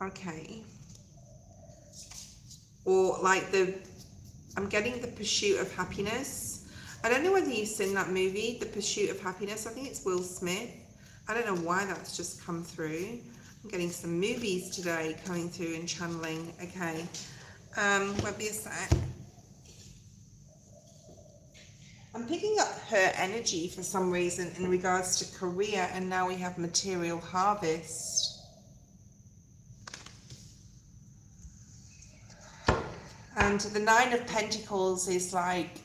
Okay. Or like I'm getting the pursuit of happiness. I don't know whether you've seen that movie, The Pursuit of Happiness. I think it's Will Smith. I don't know why that's just come through. I'm getting some movies today coming through and channeling. Okay. Won't be a sec. I'm picking up her energy for some reason in regards to career, and now we have material harvest. And the Nine of Pentacles is like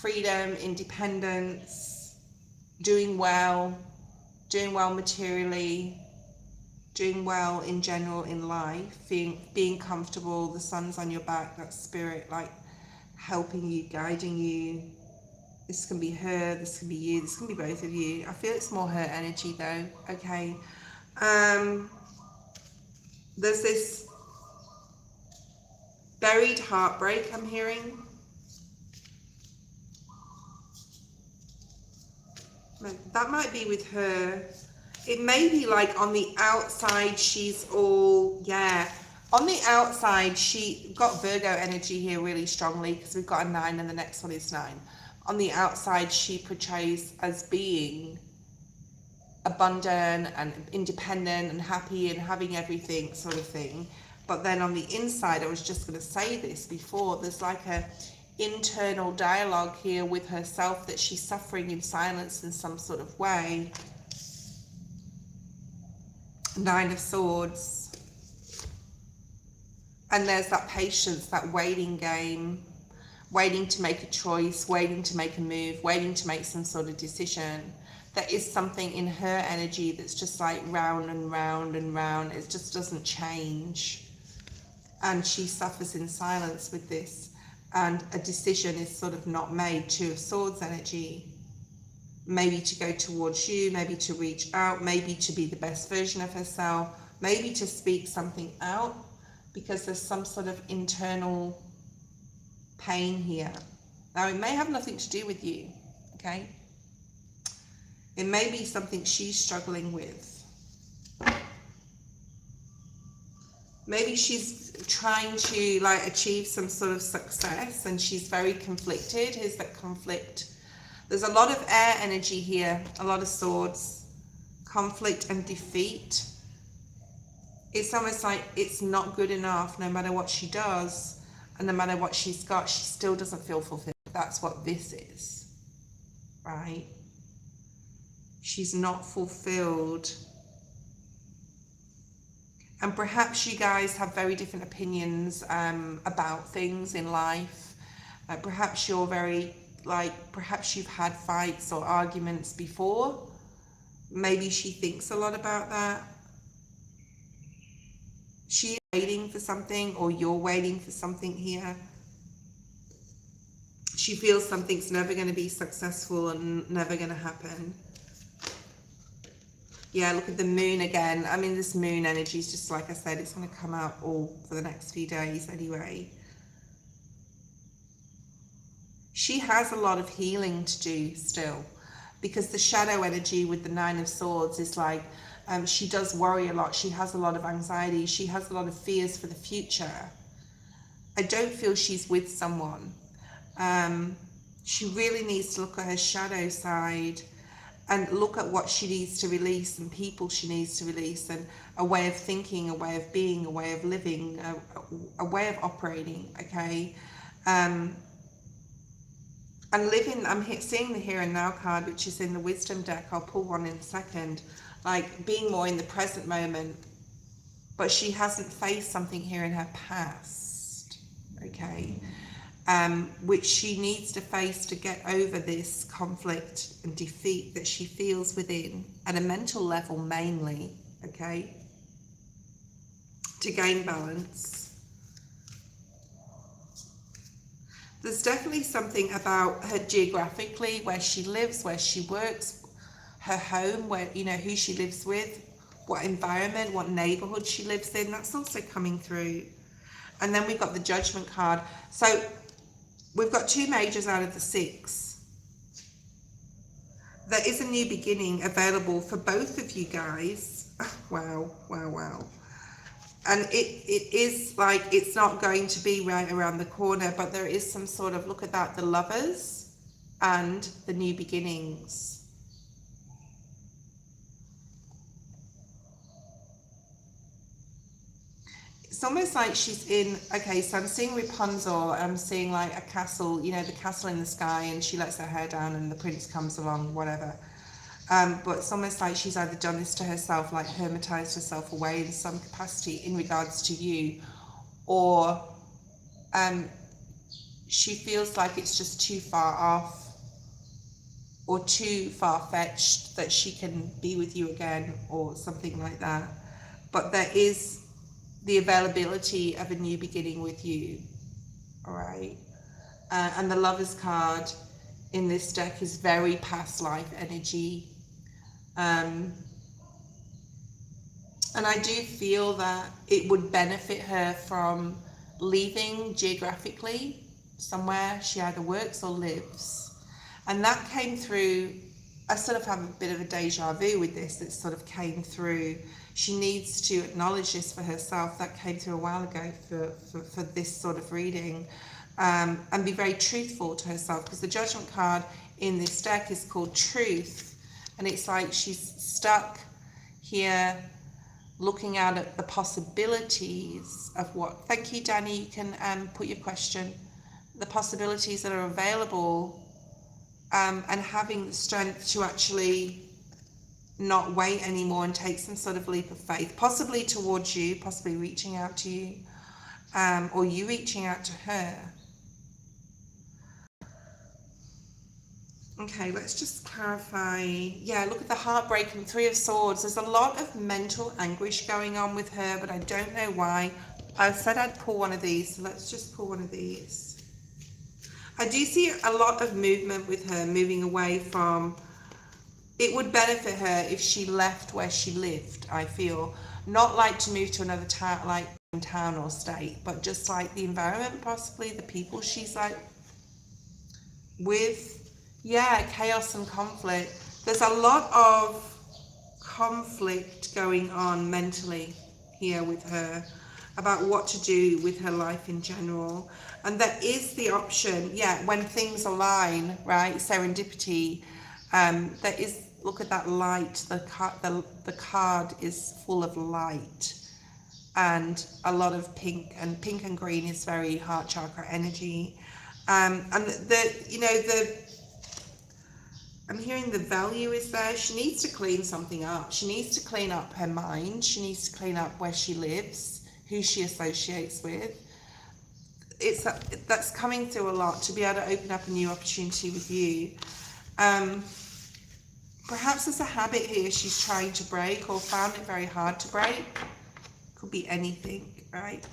freedom, independence, doing well materially, doing well in general in life, being comfortable, the sun's on your back, that spirit like helping you, guiding you. This can be her, this can be you, this can be both of you. I feel it's more her energy though. Okay. There's this buried heartbreak I'm hearing. That might be with her. It may be like on the outside she's all, yeah. On the outside she got Virgo energy here really strongly because we've got a 9 and the next one is 9. On the outside she portrays as being abundant and independent and happy and having everything sort of thing. But then on the inside, I was just going to say this before, there's like a internal dialogue here with herself that she's suffering in silence in some sort of way. 9 of Swords. And there's that patience, that waiting game, waiting to make a choice, waiting to make a move, waiting to make some sort of decision. There is something in her energy that's just like round and round and round. It just doesn't change. And she suffers in silence with this. And a decision is sort of not made. 2 of Swords energy. Maybe to go towards you, maybe to reach out, maybe to be the best version of herself, maybe to speak something out, because there's some sort of internal pain here. Now, it may have nothing to do with you, okay? It may be something she's struggling with. Maybe she's trying to like achieve some sort of success and she's very conflicted. Here's that conflict. There's a lot of air energy here, a lot of swords, conflict and defeat. It's almost like it's not good enough no matter what she does and no matter what she's got, she still doesn't feel fulfilled. That's what this is, right? She's not fulfilled. And perhaps you guys have very different opinions about things in life. Perhaps you're very, perhaps you've had fights or arguments before. Maybe she thinks a lot about that. She's waiting for something, or you're waiting for something here. She feels something's never going to be successful and never going to happen. Yeah, look at the moon again. I mean, this moon energy is just, like I said, it's going to come out all for the next few days anyway. She has a lot of healing to do still, because the shadow energy with the 9 of Swords is like, she does worry a lot. She has a lot of anxiety. She has a lot of fears for the future. I don't feel she's with someone. She really needs to look at her shadow side and look at what she needs to release and people she needs to release, and a way of thinking, a way of being, a way of living, a way of operating, okay? And living, I'm seeing the Here and Now card, which is in the Wisdom deck. I'll pull one in a second. Like being more in the present moment, but she hasn't faced something here in her past, okay? which she needs to face to get over this conflict and defeat that she feels within at a mental level mainly, okay, to gain balance. There's definitely something about her geographically, where she lives, where she works, her home, where, you know, who she lives with, what environment, what neighborhood she lives in. That's also coming through. And then we've got the Judgment card. So we've got 2 majors out of the 6. There is a new beginning available for both of you guys. Wow, wow, wow. And it is like, it's not going to be right around the corner, but there is some sort of, look at that, the Lovers and the new beginnings. It's almost like she's in, okay, so I'm seeing Rapunzel, I'm seeing like a castle, you know, the castle in the sky, and she lets her hair down and the prince comes along, whatever. But it's almost like she's either done this to herself, like hermetized herself away in some capacity in regards to you, or she feels like it's just too far off or too far-fetched that she can be with you again or something like that. But there is the availability of a new beginning with you, all right? And the Lovers card in this deck is very past life energy. And I do feel that it would benefit her from leaving geographically somewhere she either works or lives. And that came through, I sort of have a bit of a deja vu with this, that sort of came through. She needs to acknowledge this for herself. That came through a while ago for this sort of reading. And be very truthful to herself, because the Judgment card in this deck is called Truth. And it's like she's stuck here looking out at the possibilities of what, thank you Danny, you can put your question, the possibilities that are available, and having the strength to actually not wait anymore and take some sort of leap of faith, possibly towards you, possibly reaching out to you, or you reaching out to her. Okay, let's just clarify. Yeah, look at the heartbreak and 3 of Swords. There's a lot of mental anguish going on with her, but I don't know why. I said I'd pull one of these, so let's just pull one of these. I do see a lot of movement with her, moving away from... It would benefit her if she left where she lived, I feel. Not like to move to another town, like town or state, but just like the environment, possibly the people she's like with. Yeah, chaos and conflict. There's a lot of conflict going on mentally here with her about what to do with her life in general. And there is the option, yeah, when things align, right, serendipity, there is, look at that light, the card is full of light and a lot of pink, and pink and green is very heart chakra energy. And I'm hearing the value is there. She needs to clean something up. She needs to clean up her mind. She needs to clean up where she lives, who she associates with. That's coming through a lot, to be able to open up a new opportunity with you. Perhaps there's a habit here she's trying to break or found it very hard to break. Could be anything, right?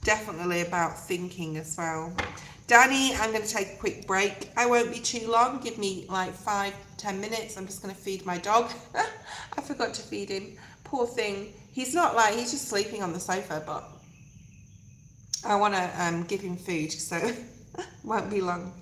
Definitely about thinking as well. Danny, I'm going to take a quick break. I won't be too long. Give me like 5-10 minutes. I'm just going to feed my dog. I forgot to feed him. Poor thing. He's just sleeping on the sofa, but I want to give him food, so won't be long.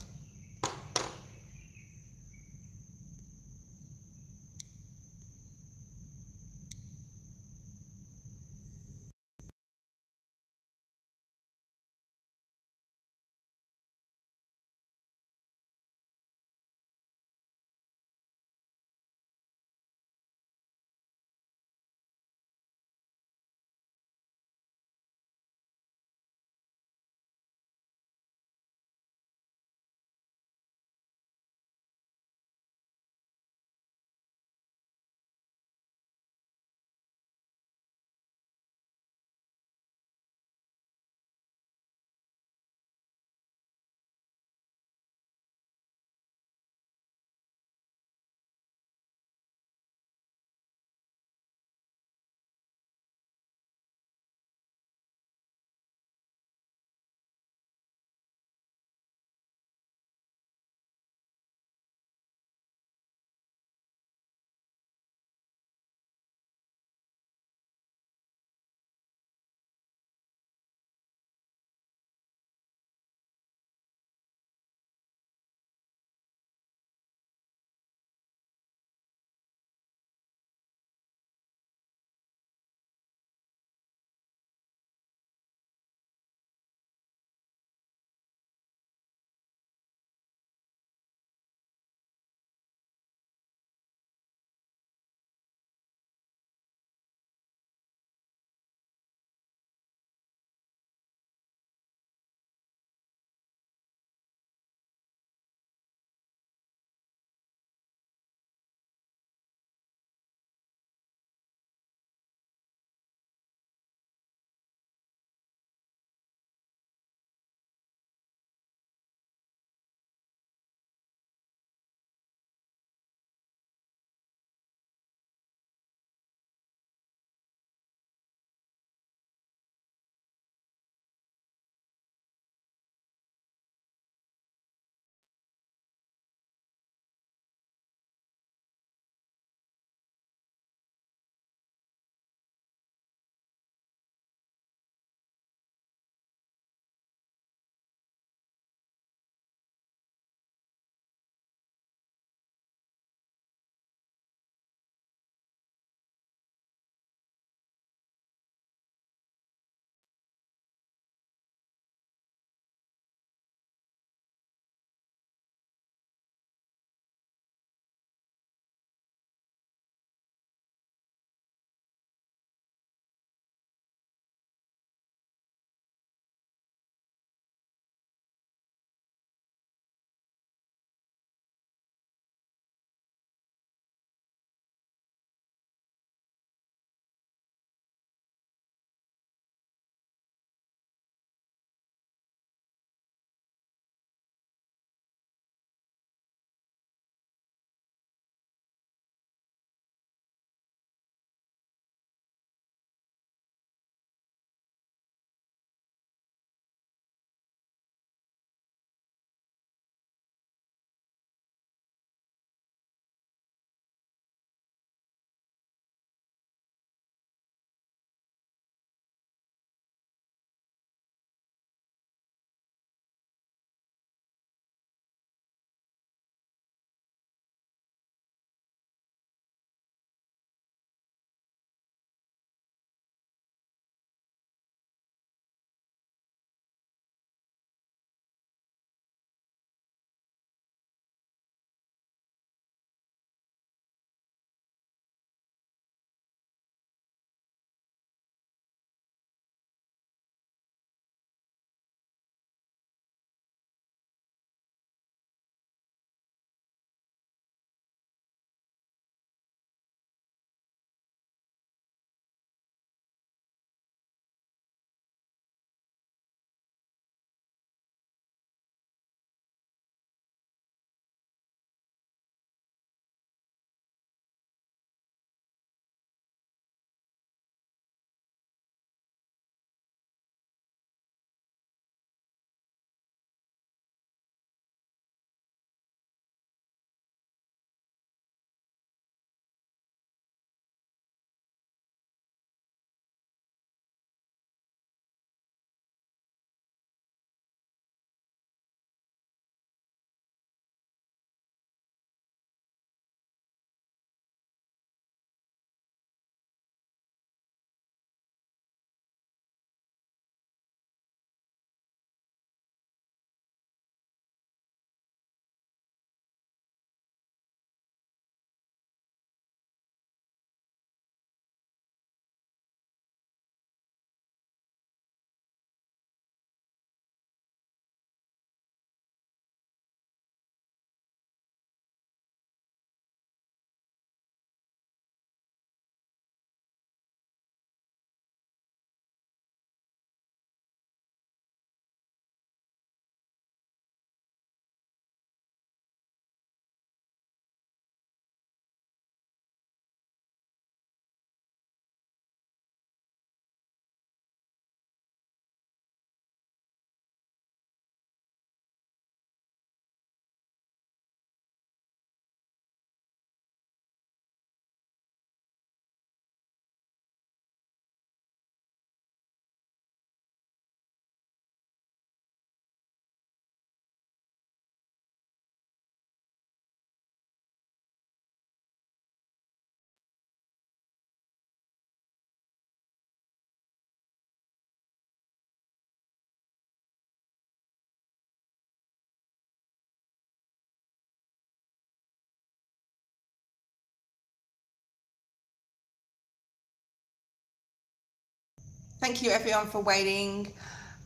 Thank you everyone for waiting.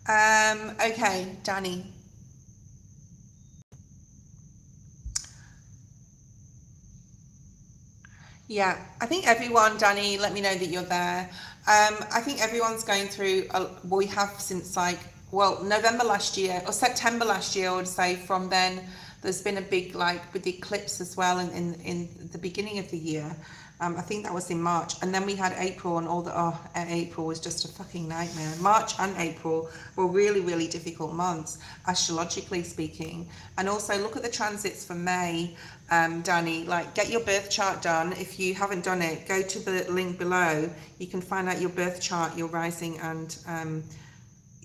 Okay, Danny. Yeah, I think everyone, Danny, let me know that you're there. I think everyone's going through, we have since like, well, November last year, or September last year, I would say. From then, there's been a big, like, with the eclipse as well in the beginning of the year. I think that was in March. And then we had April, and all the, April was just a fucking nightmare. March and April were really, really difficult months, astrologically speaking. And also look at the transits for May. Danny, like, get your birth chart done. If you haven't done it, go to the link below. You can find out your birth chart, your rising, and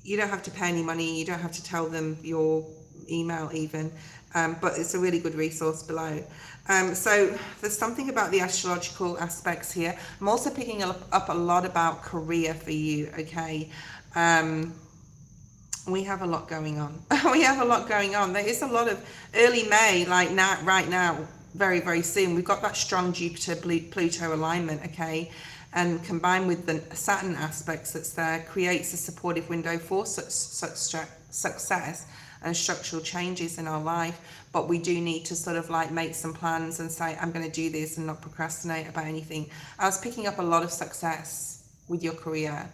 you don't have to pay any money. You don't have to tell them your email even, but it's a really good resource below. So there's something about the astrological aspects here. I'm also picking up a lot about career for you, okay? We have a lot going on. We have a lot going on. There is a lot of early May, like now, right now, very, very soon. We've got that strong Jupiter-Pluto alignment, okay? And combined with the Saturn aspects that's there, creates a supportive window for success and structural changes in our life. But we do need to sort of like make some plans and say, I'm going to do this, and not procrastinate about anything. I was picking up a lot of success with your career.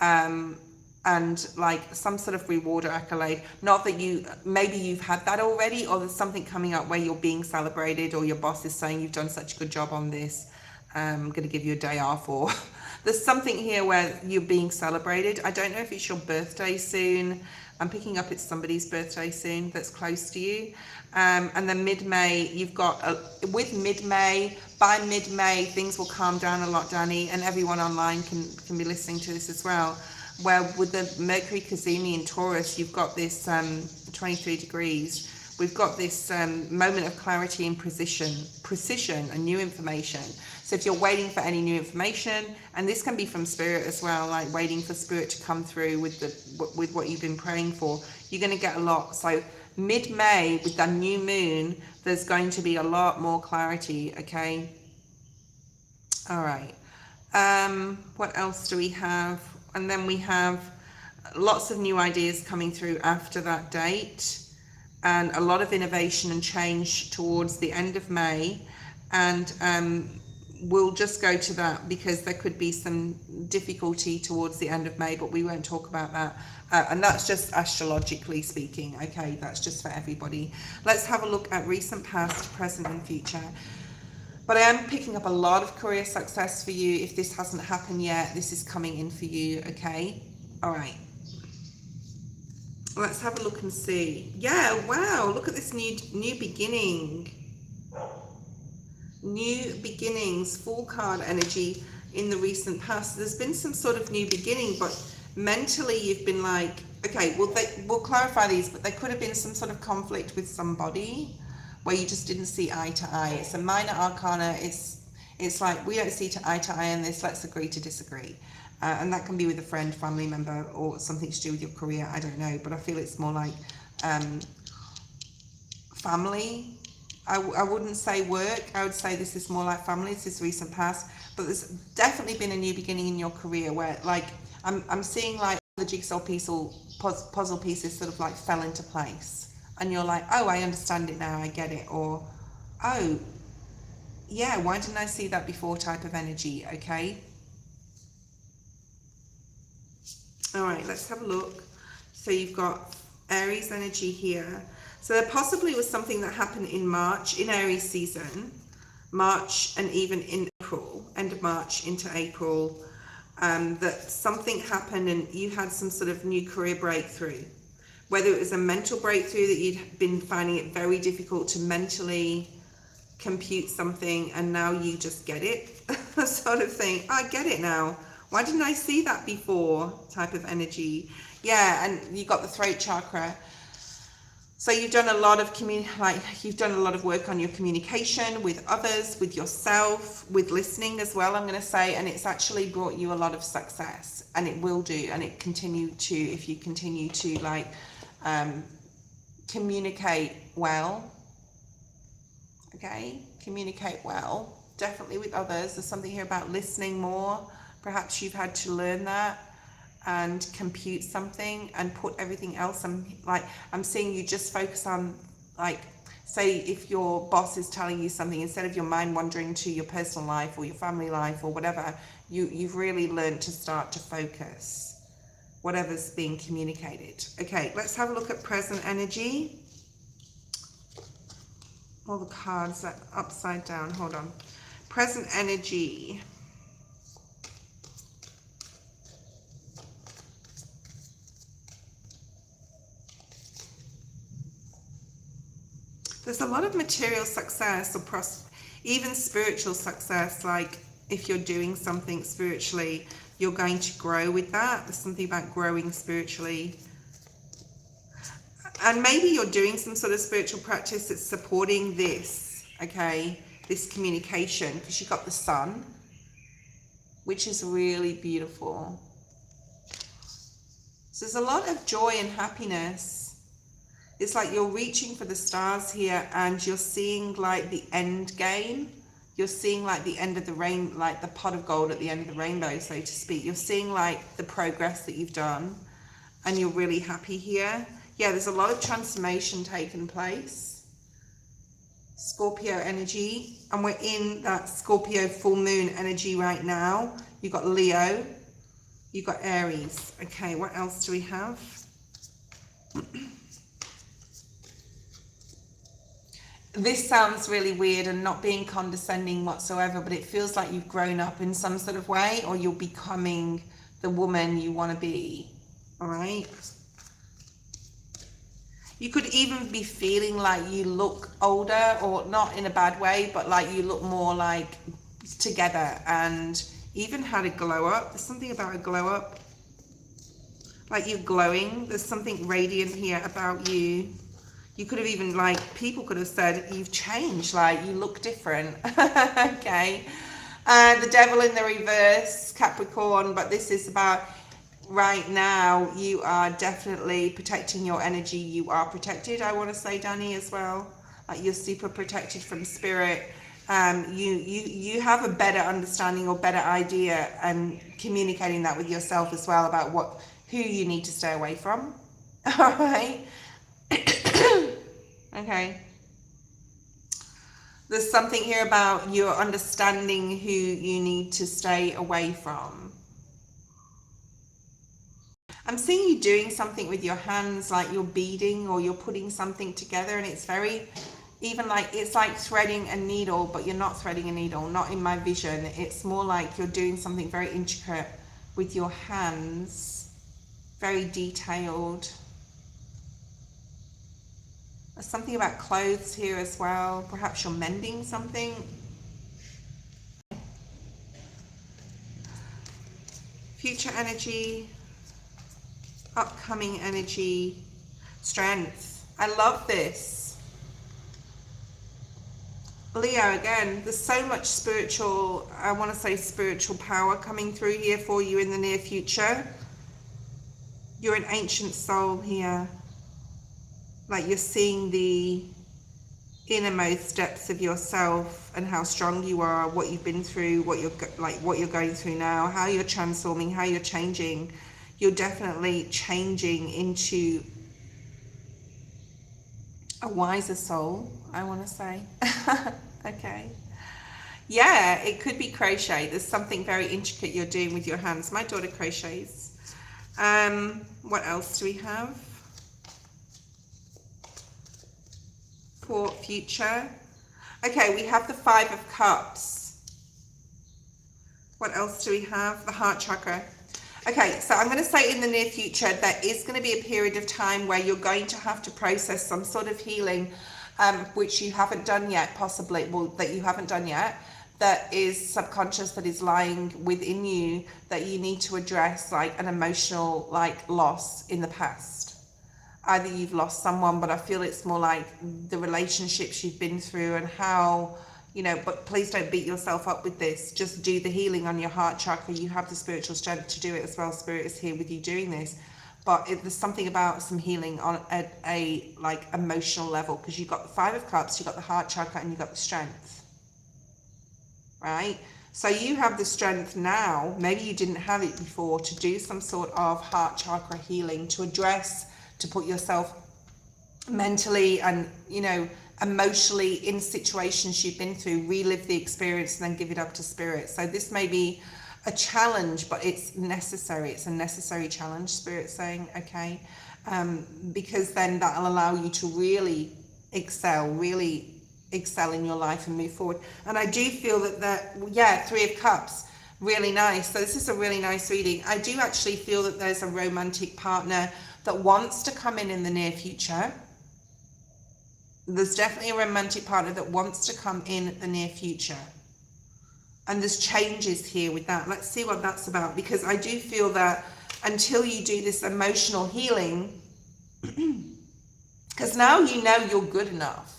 And like some sort of reward or accolade. Not that maybe you've had that already, or there's something coming up where you're being celebrated, or your boss is saying you've done such a good job on this, I'm going to give you a day off, or there's something here where you're being celebrated. I don't know if it's your birthday soon. I'm picking up it's somebody's birthday soon that's close to you. And then mid-May, you've got, by mid-May, things will calm down a lot, Danny, and everyone online can be listening to this as well. Where with the Mercury Kazumi in Taurus, you've got this 23 degrees. We've got this moment of clarity and precision and new information. So if you're waiting for any new information, and this can be from spirit as well, like waiting for spirit to come through with what you've been praying for, you're going to get a lot. So mid-May with the new moon, there's going to be a lot more clarity, okay? All right. What else do we have? And then we have lots of new ideas coming through after that date, and a lot of innovation and change towards the end of May. And we'll just go to that because there could be some difficulty towards the end of May, but we won't talk about that. And that's just astrologically speaking, okay? That's just for everybody. Let's have a look at recent, past, present, and future. But I am picking up a lot of career success for you. If this hasn't happened yet, this is coming in for you, okay? All right. Let's have a look and see. Yeah, wow, look at this new beginning. New beginnings, full card energy in the recent past. There's been some sort of new beginning, but mentally you've been like, okay, well, we'll clarify these, but there could have been some sort of conflict with somebody where you just didn't see eye to eye. It's a minor arcana. It's like, we don't see eye to eye on this, let's agree to disagree. And that can be with a friend, family member, or something to do with your career, I don't know, but I feel it's more like family. I wouldn't say work, I would say this is more like family, this is recent past, but there's definitely been a new beginning in your career where, like, I'm seeing like the jigsaw puzzle pieces sort of like fell into place. And you're like, oh, I understand it now, I get it. Or, oh, yeah, why didn't I see that before type of energy, okay? All right, let's have a look. So you've got Aries energy here. So there possibly was something that happened in March, in Aries season, March and even in April, end of March into April, that something happened and you had some sort of new career breakthrough. Whether it was a mental breakthrough that you'd been finding it very difficult to mentally compute something, and now you just get it, sort of thing. I get it now. Why didn't I see that before? Type of energy. Yeah, and you got the throat chakra. So you've done a lot of you've done a lot of work on your communication with others, with yourself, with listening as well, I'm going to say, and it's actually brought you a lot of success, and it will do, and it continue to, if you continue to like communicate well, okay, communicate well, definitely with others. There's something here about listening more. Perhaps you've had to learn that. and compute something and put everything else, I'm seeing you just focus on, like, say if your boss is telling you something, instead of your mind wandering to your personal life or your family life or whatever, you've really learned to start to focus whatever's being communicated. Okay, let's have a look at present energy. All the cards are upside down. Hold on. Present energy. There's a lot of material success or even spiritual success. Like if you're doing something spiritually, you're going to grow with that. There's something about growing spiritually. And maybe you're doing some sort of spiritual practice that's supporting this, okay, this communication, because you've got the sun, which is really beautiful. So there's a lot of joy and happiness. It's like you're reaching for the stars here and you're seeing like the end game. You're seeing like the end of the rain, like the pot of gold at the end of the rainbow, so to speak. You're seeing like the progress that you've done and you're really happy here. Yeah, there's a lot of transformation taking place. Scorpio energy, and we're in that Scorpio full moon energy right now. You've got Leo, you've got Aries. Okay, what else do we have? This sounds really weird and not being condescending whatsoever, but it feels like you've grown up in some sort of way, or you're becoming the woman you want to be. All right. You could even be feeling like you look older, or not in a bad way, but like you look more like together, and even had a glow up. There's something about a glow up. Like you're glowing. There's something radiant here about you. You could have even, like, people could have said you've changed, like you look different. Okay. The devil in the reverse, Capricorn, but this is about right now you are definitely protecting your energy. You are protected, I want to say, Danny, as well. Like you're super protected from spirit. You have a better understanding or better idea, and communicating that with yourself as well about who you need to stay away from. All right. Okay. There's something here about your understanding who you need to stay away from. I'm seeing you doing something with your hands, like you're beading or you're putting something together, and it's very, even like, it's like threading a needle, but you're not threading a needle, not in my vision. It's more like you're doing something very intricate with your hands, very detailed. There's something about clothes here as well. Perhaps you're mending something. Future energy, upcoming energy, strength. I love this. Leo, again, there's so much spiritual, I want to say spiritual power coming through here for you in the near future. You're an ancient soul here. Like you're seeing the innermost depths of yourself and how strong you are, what you've been through, what you're going through now, how you're transforming, how you're changing. You're definitely changing into a wiser soul, I want to say. Okay. Yeah, it could be crochet. There's something very intricate you're doing with your hands. My daughter crochets. What else do we have for future? Okay, we have the 5 of Cups. What else do we have? The heart chakra. Okay, so I'm going to say in the near future there is going to be a period of time where you're going to have to process some sort of healing, which you haven't done yet, possibly, well, that you haven't done yet, that is subconscious, that is lying within you, that you need to address, like an emotional loss in the past. Either you've lost someone, but I feel it's more like the relationships you've been through and how, you know, but please don't beat yourself up with this. Just do the healing on your heart chakra. You have the spiritual strength to do it as well. Spirit is here with you doing this. But there's something about some healing on a like emotional level, because you've got the 5 of Cups, you've got the heart chakra, and you've got the strength. Right? So you have the strength now, maybe you didn't have it before, to do some sort of heart chakra healing, to address, to put yourself mentally and, you know, emotionally in situations you've been through, relive the experience and then give it up to spirit. So this may be a challenge, but it's necessary. It's a necessary challenge, spirit saying, okay, because then that'll allow you to really excel in your life and move forward. And I do feel that yeah, Three of Cups, really nice. So this is a really nice reading. I do actually feel that there's a romantic partner that wants to come in the near future. There's definitely a romantic partner that wants to come in the near future. And there's changes here with that. Let's see what that's about, because I do feel that until you do this emotional healing, because now you know you're good enough.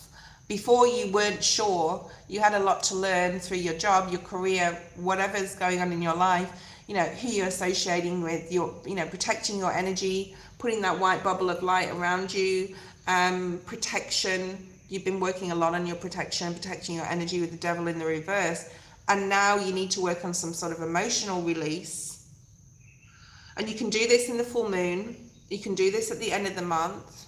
Before you weren't sure, you had a lot to learn through your job, your career, whatever's going on in your life, you know, who you're associating with, your, you know, protecting your energy, putting that white bubble of light around you, protection. You've been working a lot on your protection, protecting your energy with the devil in the reverse. And now you need to work on some sort of emotional release. And you can do this in the full moon. You can do this at the end of the month.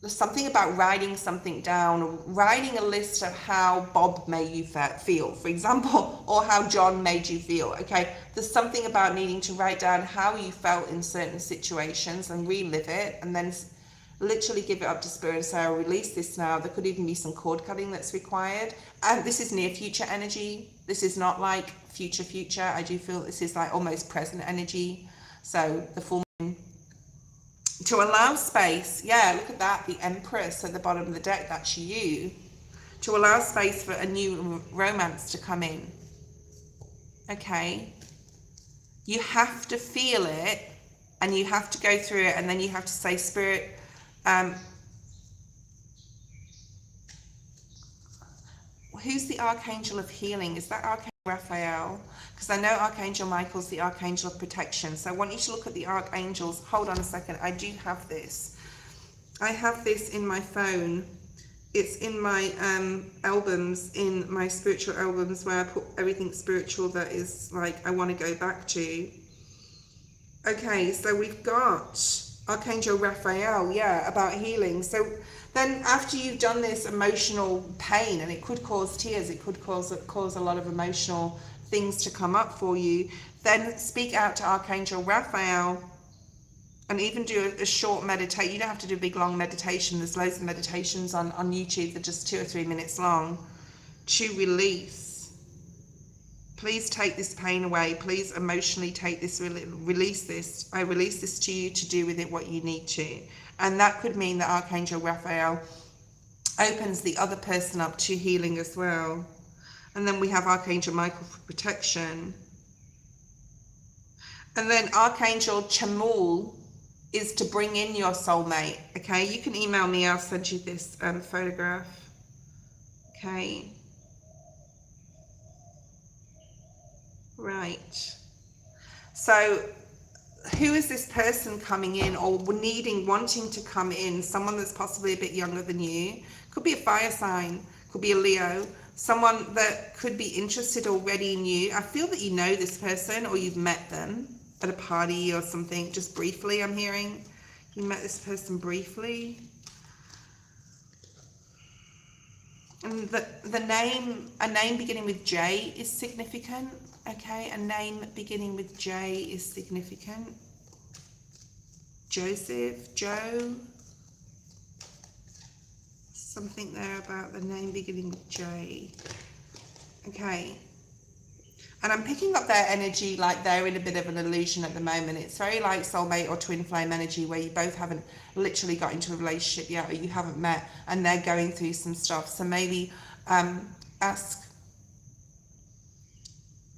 There's something about writing something down, writing a list of how Bob made you feel, for example, or how John made you feel, okay? There's something about needing to write down how you felt in certain situations and relive it, and then literally give it up to spirit and say, I'll release this now. There could even be some cord cutting that's required. And this is near future energy. This is not like future. I do feel this is like almost present energy. So the full moon. To allow space, yeah, look at that, the Empress at the bottom of the deck, that's you. To allow space for a new romance to come in. Okay. You have to feel it, and you have to go through it, and then you have to say, Spirit, who's the Archangel of Healing? Is that Archangel Raphael? Because I know Archangel Michael's the Archangel of Protection. So I want you to look at the Archangels. Hold on a second. I do have this. I have this in my phone. It's in my albums, in my spiritual albums, where I put everything spiritual that is like I want to go back to. Okay, so we've got Archangel Raphael, yeah, about healing. So then after you've done this emotional pain, and it could cause tears, it could cause a lot of emotional things to come up for you, then speak out to Archangel Raphael and even do a short meditation. You don't have to do a big long meditation. There's loads of meditations on YouTube that are just 2 or 3 minutes long, to release. Please take this pain away. Please emotionally take this, release this. I release this to you to do with it what you need to. And that could mean that Archangel Raphael opens the other person up to healing as well. And then we have Archangel Michael for protection. And then Archangel Chamuel is to bring in your soulmate. Okay, you can email me. I'll send you this photograph. Okay. Right. So who is this person coming in or wanting to come in? Someone that's possibly a bit younger than you. Could be a fire sign, could be a Leo, someone that could be interested already in you. I feel that you know this person, or you've met them at a party or something, just briefly. I'm hearing you met this person briefly. And a name beginning with J is significant. Okay, a name beginning with J is significant. Joseph, Joe, something there about the name beginning with J. Okay, and I'm picking up their energy like they're in a bit of an illusion at the moment. It's very like soulmate or twin flame energy, where you both haven't literally got into a relationship yet, or you haven't met, and they're going through some stuff. So maybe ask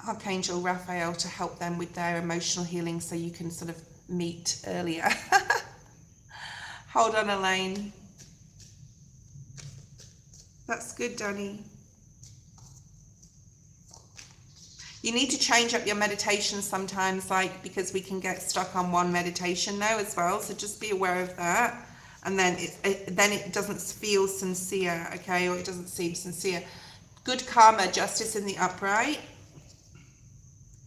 Archangel Raphael to help them with their emotional healing, so you can sort of meet earlier. Hold on, Elaine. That's good, Danny. You need to change up your meditation sometimes, like, because we can get stuck on one meditation now as well. So just be aware of that. And then it doesn't feel sincere, okay, or it doesn't seem sincere. Good karma, justice in the upright.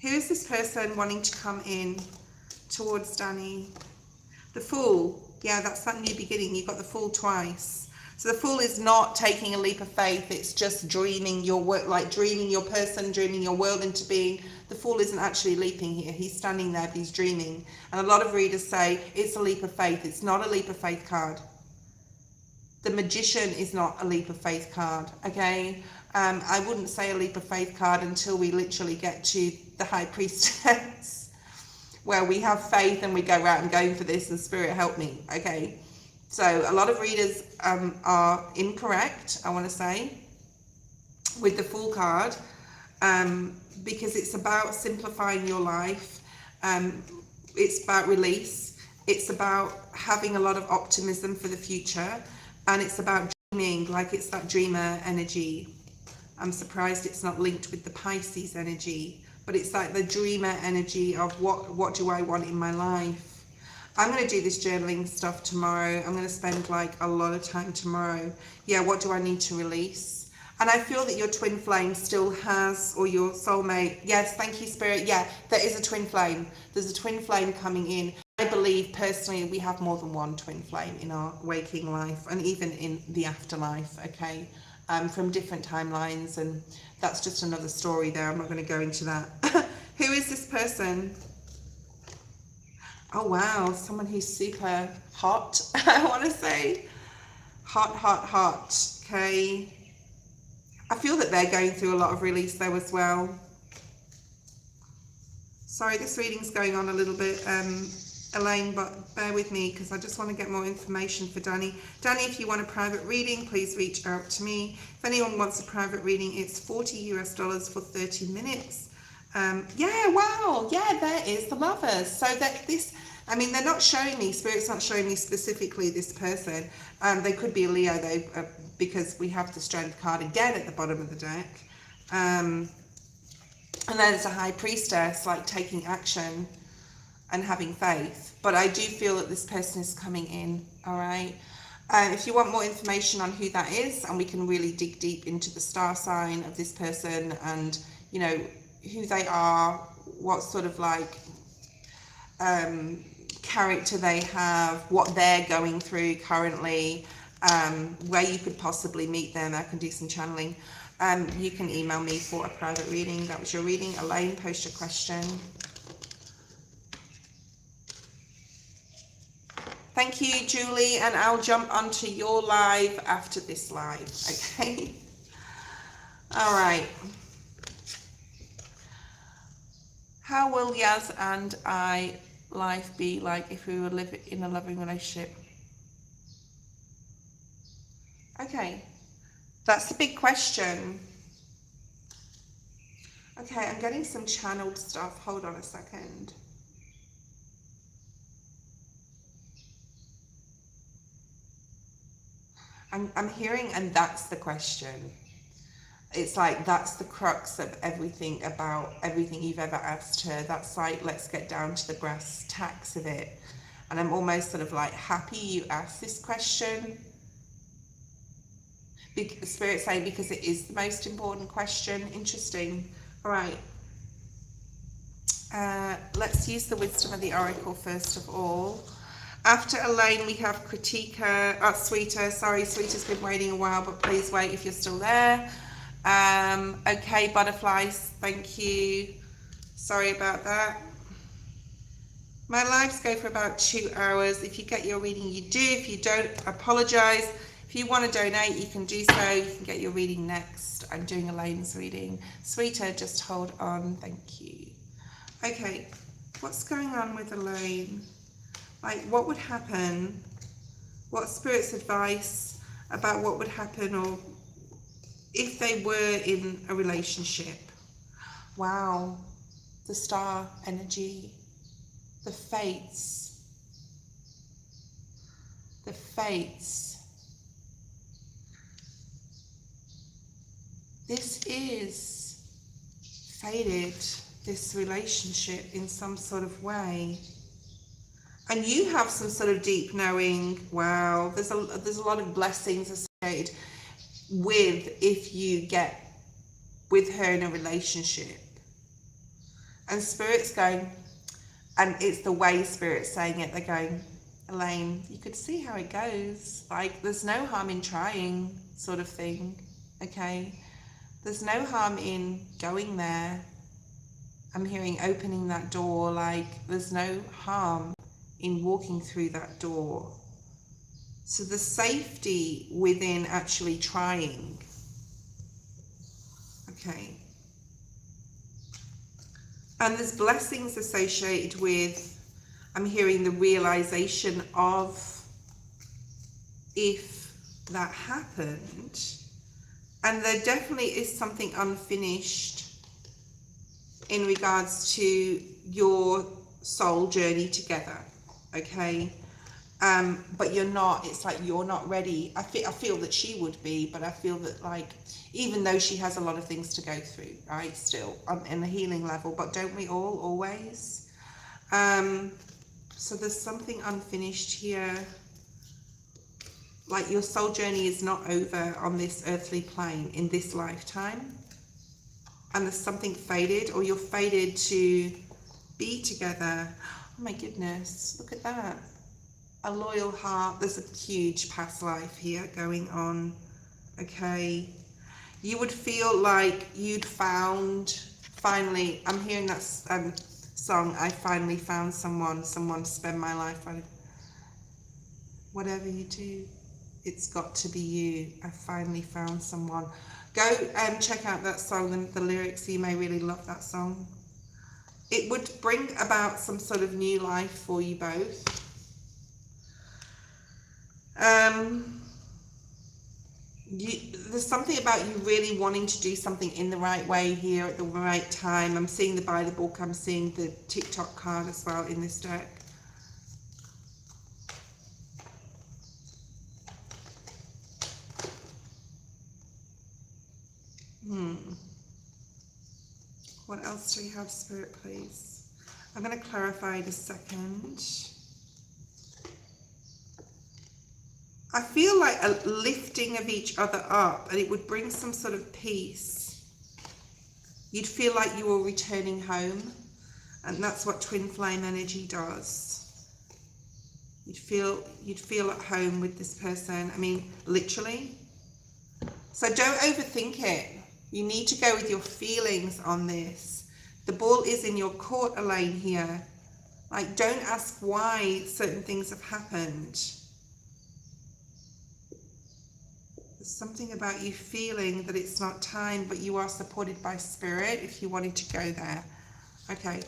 Who is this person wanting to come in towards Danny? The Fool. Yeah, that's that new beginning. You've got the Fool twice. So the Fool is not taking a leap of faith. It's just dreaming your work, like dreaming your person, dreaming your world into being. The Fool isn't actually leaping here. He's standing there, but he's dreaming. And a lot of readers say it's a leap of faith. It's not a leap of faith card. The Magician is not a leap of faith card, okay? I wouldn't say a leap of faith card until we literally get to the High Priestess, where we have faith and we go, right, I'm going for this and Spirit help me, okay? So a lot of readers are incorrect, I want to say, with the Fool card, because it's about simplifying your life. It's about release. It's about having a lot of optimism for the future. And it's about dreaming, like it's that dreamer energy. I'm surprised it's not linked with the Pisces energy, but it's like the dreamer energy of what do I want in my life. I'm going to do this journaling stuff tomorrow. I'm going to spend like a lot of time tomorrow. Yeah, what do I need to release? And I feel that your twin flame still has, or your soulmate. Yes, thank you, Spirit. Yeah, there is a twin flame. There's a twin flame coming in. I believe personally we have more than one twin flame in our waking life and even in the afterlife, okay? From different timelines, and that's just another story there. I'm not going to go into that. Who is this person? Oh wow, someone who's super hot, I want to say. Hot, hot, hot, okay. I feel that they're going through a lot of release though as well. Sorry, this reading's going on a little bit, Elaine, but bear with me because I just want to get more information for Danny. Danny, if you want a private reading, please reach out to me. If anyone wants a private reading, it's $40 US for 30 minutes. Yeah, wow, yeah, there is the Lovers. So that this, I mean, they're not showing me, Spirit's not showing me specifically this person. They could be a Leo though, because we have the Strength card again at the bottom of the deck. And then it's a High Priestess, like taking action and having faith. But I do feel that this person is coming in, all right? If you want more information on who that is, and we can really dig deep into the star sign of this person and, you know, who they are, what sort of like character they have, what they're going through currently, where you could possibly meet them. I can do some channeling. You can email me for a private reading. That was your reading. Elaine, post your question. Thank you, Julie, and I'll jump onto your live after this live, okay? All right. How will Yaz and I life be like if we were living in a loving relationship? Okay, that's the big question. Okay, I'm getting some channeled stuff. Hold on a second. I'm hearing, and that's the question. It's like, that's the crux of everything about everything you've ever asked her. That's like, let's get down to the brass tacks of it. And I'm almost sort of like happy you asked this question. Spirit saying because it is the most important question. Interesting. All right. Let's use the wisdom of the oracle first of all. After Elaine, we have Kritika. Oh, Sweeter. Sorry, Sweeter's been waiting a while, but please wait if you're still there. Okay, Butterflies. Thank you. Sorry about that. My lives go for about 2 hours. If you get your reading, you do. If you don't, apologize. If you want to donate, you can do so. You can get your reading next. I'm doing Elaine's reading. Sweeter, just hold on. Thank you. Okay, what's going on with Elaine? Like, what would happen? What's Spirit's advice about what would happen, or if they were in a relationship? Wow, the star energy, the fates, the fates. This is fated, this relationship, in some sort of way. And you have some sort of deep knowing. Wow, there's a lot of blessings associated with if you get with her in a relationship. And Spirit's going, and it's the way Spirit's saying it, they're going, Elaine, you could see how it goes. Like, there's no harm in trying, sort of thing, okay? There's no harm in going there. I'm hearing opening that door, like, there's no harm in walking through that door. So the safety within actually trying, okay? And there's blessings associated with, I'm hearing the realization of, if that happened, and there definitely is something unfinished in regards to your soul journey together, okay? But you're not, it's like you're not ready. I feel that she would be, but I feel that, like, even though she has a lot of things to go through, right, still in the healing level, but don't we all always? So there's something unfinished here. Like, your soul journey is not over on this earthly plane in this lifetime. And there's something fated, or you're fated to be together. Oh my goodness, look at that. A loyal heart. There's a huge past life here going on, okay? You would feel like you'd found, finally, I'm hearing that song, I finally found someone to spend my life on. Whatever you do, it's got to be you. I finally found someone. Go and check out that song and the lyrics. You may really love that song. It would bring about some sort of new life for you both. There's something about you really wanting to do something in the right way here at the right time. I'm seeing the by the book. I'm seeing the TikTok card as well in this deck. What else do we have, Spirit, please? I'm going to clarify in a second. I feel like a lifting of each other up, and it would bring some sort of peace. You'd feel like you were returning home, and that's what twin flame energy does. You'd feel at home with this person. I mean, literally. So don't overthink it. You need to go with your feelings on this. The ball is in your court, Elaine, here. Like, don't ask why certain things have happened. There's something about you feeling that it's not time, but you are supported by Spirit if you wanted to go there. Okay.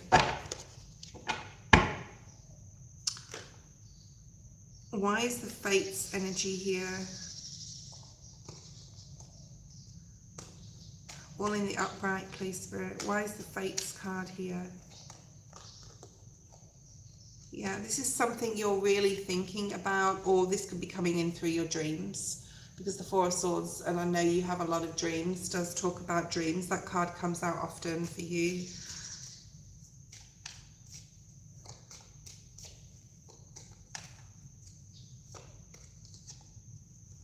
Why is the Fates energy here? All in the upright, please, Spirit. Why is the Fates card here? Yeah, this is something you're really thinking about, or this could be coming in through your dreams, because the Four of Swords, and I know you have a lot of dreams, does talk about dreams. That card comes out often for you.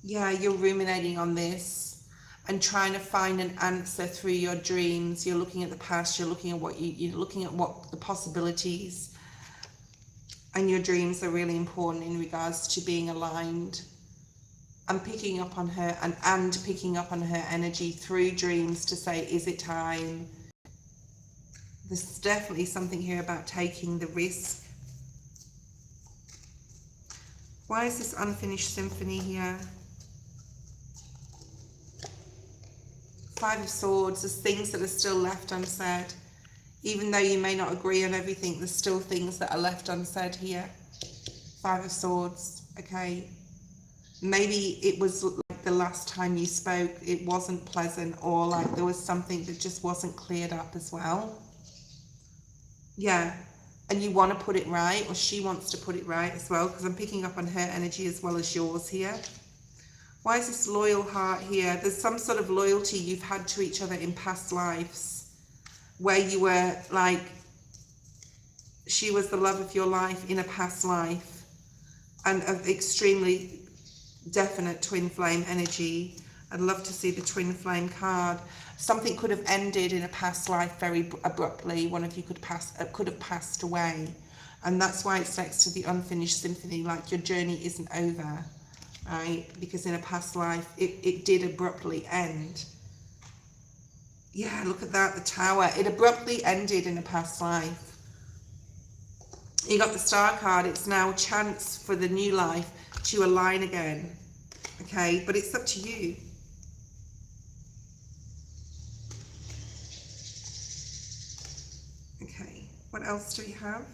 Yeah, you're ruminating on this and trying to find an answer through your dreams. You're looking at the past, you're looking at you're looking at what the possibilities, and your dreams are really important in regards to being aligned. I'm picking up on her and picking up on her energy through dreams to say, is it time? There's definitely something here about taking the risk. Why is this unfinished symphony here? Five of Swords. There's things that are still left unsaid. Even though you may not agree on everything, there's still things that are left unsaid here. Five of Swords, okay. Maybe it was like the last time you spoke, it wasn't pleasant, or like there was something that just wasn't cleared up as well. Yeah, and you want to put it right, or she wants to put it right as well, because I'm picking up on her energy as well as yours here. Why is this loyal heart here? There's some sort of loyalty you've had to each other in past lives, where you were like, she was the love of your life in a past life, and of extremely definite twin flame energy. I'd love to see the twin flame card. Something could have ended in a past life very abruptly. One of you could have passed away. And that's why it's next to the unfinished symphony, like your journey isn't over, right? Because in a past life, it did abruptly end. Yeah, look at that, the Tower. It abruptly ended in a past life. You got the Star card. It's now a chance for the new life to align again. Okay, but it's up to you. Okay, what else do we have?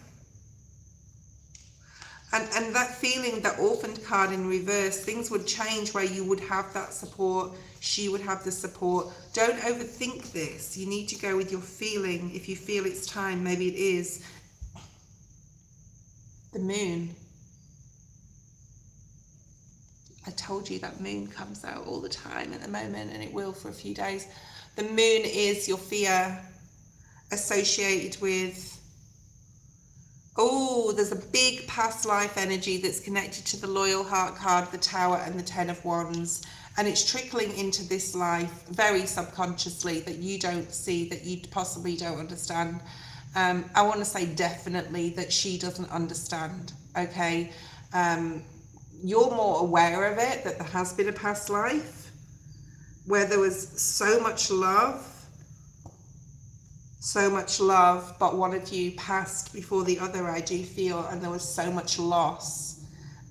And that feeling, that orphaned card in reverse, things would change where you would have that support, she would have the support. Don't overthink this. You need to go with your feeling. If you feel it's time, maybe it is. The moon. I told you that moon comes out all the time at the moment, and it will for a few days. The moon is your fear associated with, oh, there's a big past life energy that's connected to the Loyal Heart card, the Tower, and the Ten of Wands. And it's trickling into this life very subconsciously, that you don't see, that you possibly don't understand. I want to say definitely that she doesn't understand, okay? You're more aware of it, that there has been a past life where there was so much love, but one of you passed before the other, I do feel, and there was so much loss.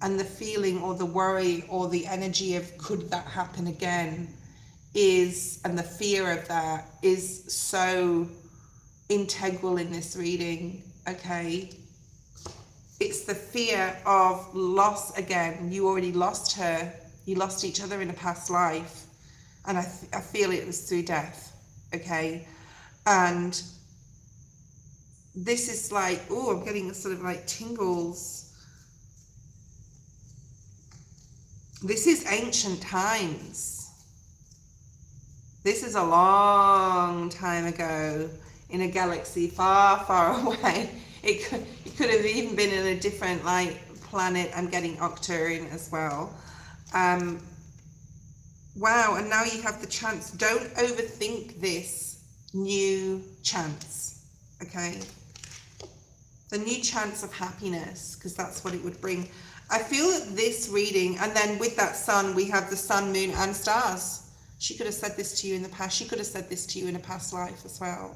And the feeling or the worry or the energy of could that happen again is, and the fear of that is so integral in this reading, okay? It's the fear of loss again. You already lost her. You lost each other in a past life. And I feel it was through death, okay? And this is like, oh, I'm getting sort of like tingles. This is ancient times. This is a long time ago in a galaxy far, far away. It could have even been in a different like planet. I'm getting Octurian as well. Wow, and now you have the chance. Don't overthink this new chance, okay? The new chance of happiness, because that's what it would bring. I feel that this reading, and then with that sun, we have the sun, moon, and stars. She could have said this to you in the past. She could have said this to you in a past life as well.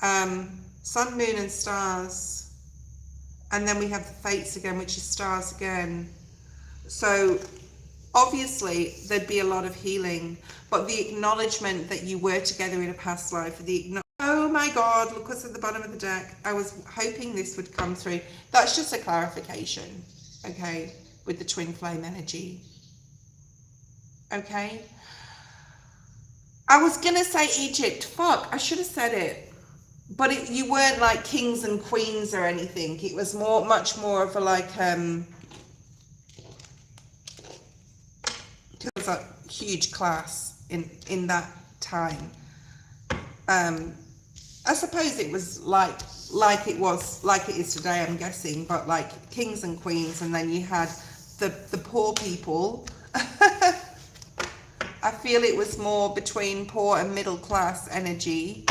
Sun, moon, and stars. And then we have the fates again, which is stars again. So obviously there'd be a lot of healing, but the acknowledgement that you were together in a past life, oh my God, look what's at the bottom of the deck. I was hoping this would come through. That's just a clarification, okay, with the twin flame energy. Okay. I was gonna say Egypt. Fuck, I should have said it. But you weren't like kings and queens or anything. It was much more of a like, it was a huge class in that time. I suppose it was like it is today, I'm guessing, but like kings and queens, and then you had the poor people. I feel it was more between poor and middle class energy.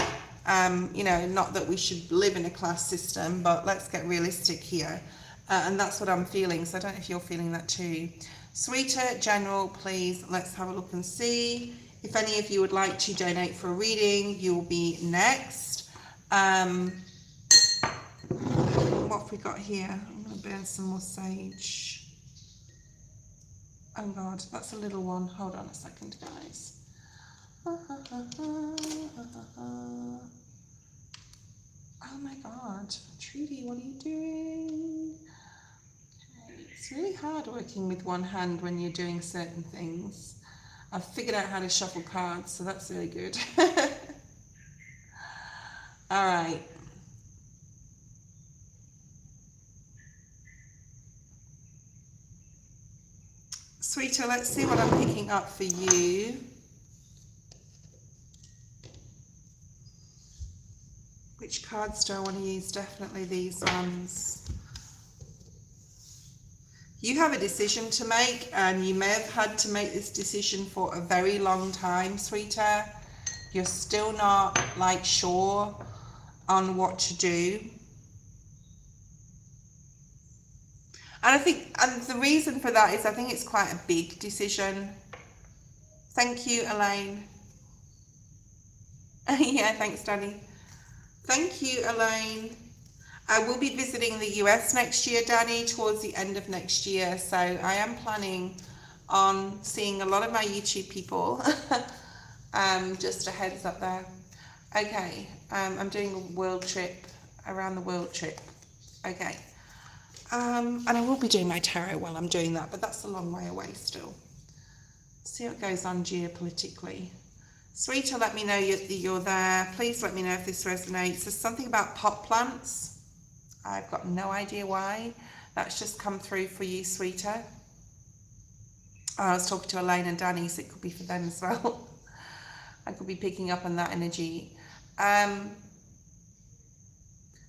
You know, not that we should live in a class system, but let's get realistic here. And that's what I'm feeling. So I don't know if you're feeling that too. Sweeter General, please, let's have a look and see. If any of you would like to donate for a reading, you will be next. What have we got here? I'm going to burn some more sage. Oh God, that's a little one. Hold on a second, guys. Oh my God, Trudy, what are you doing? Okay, it's really hard working with one hand when you're doing certain things. I've figured out how to shuffle cards, so that's really good. All right. Sweeter, let's see what I'm picking up for you. Which cards do I want to use? Definitely these ones. You have a decision to make, and you may have had to make this decision for a very long time, sweetheart. You're still not like sure on what to do. And I think, and the reason for that is I think it's quite a big decision. Thank you, Elaine. Yeah, thanks, Danny. Thank you, Elaine. I will be visiting the US next year, Danny, towards the end of next year. So I am planning on seeing a lot of my YouTube people. Just a heads up there. Okay, I'm doing a world trip, around the world trip. Okay. And I will be doing my tarot while I'm doing that, but that's a long way away still. See what goes on geopolitically. Sweeter, let me know you're there. Please let me know if this resonates. There's something about pot plants. I've got no idea why. That's just come through for you, sweeter. I was talking to Elaine and Danny, so it could be for them as well. I could be picking up on that energy. I'm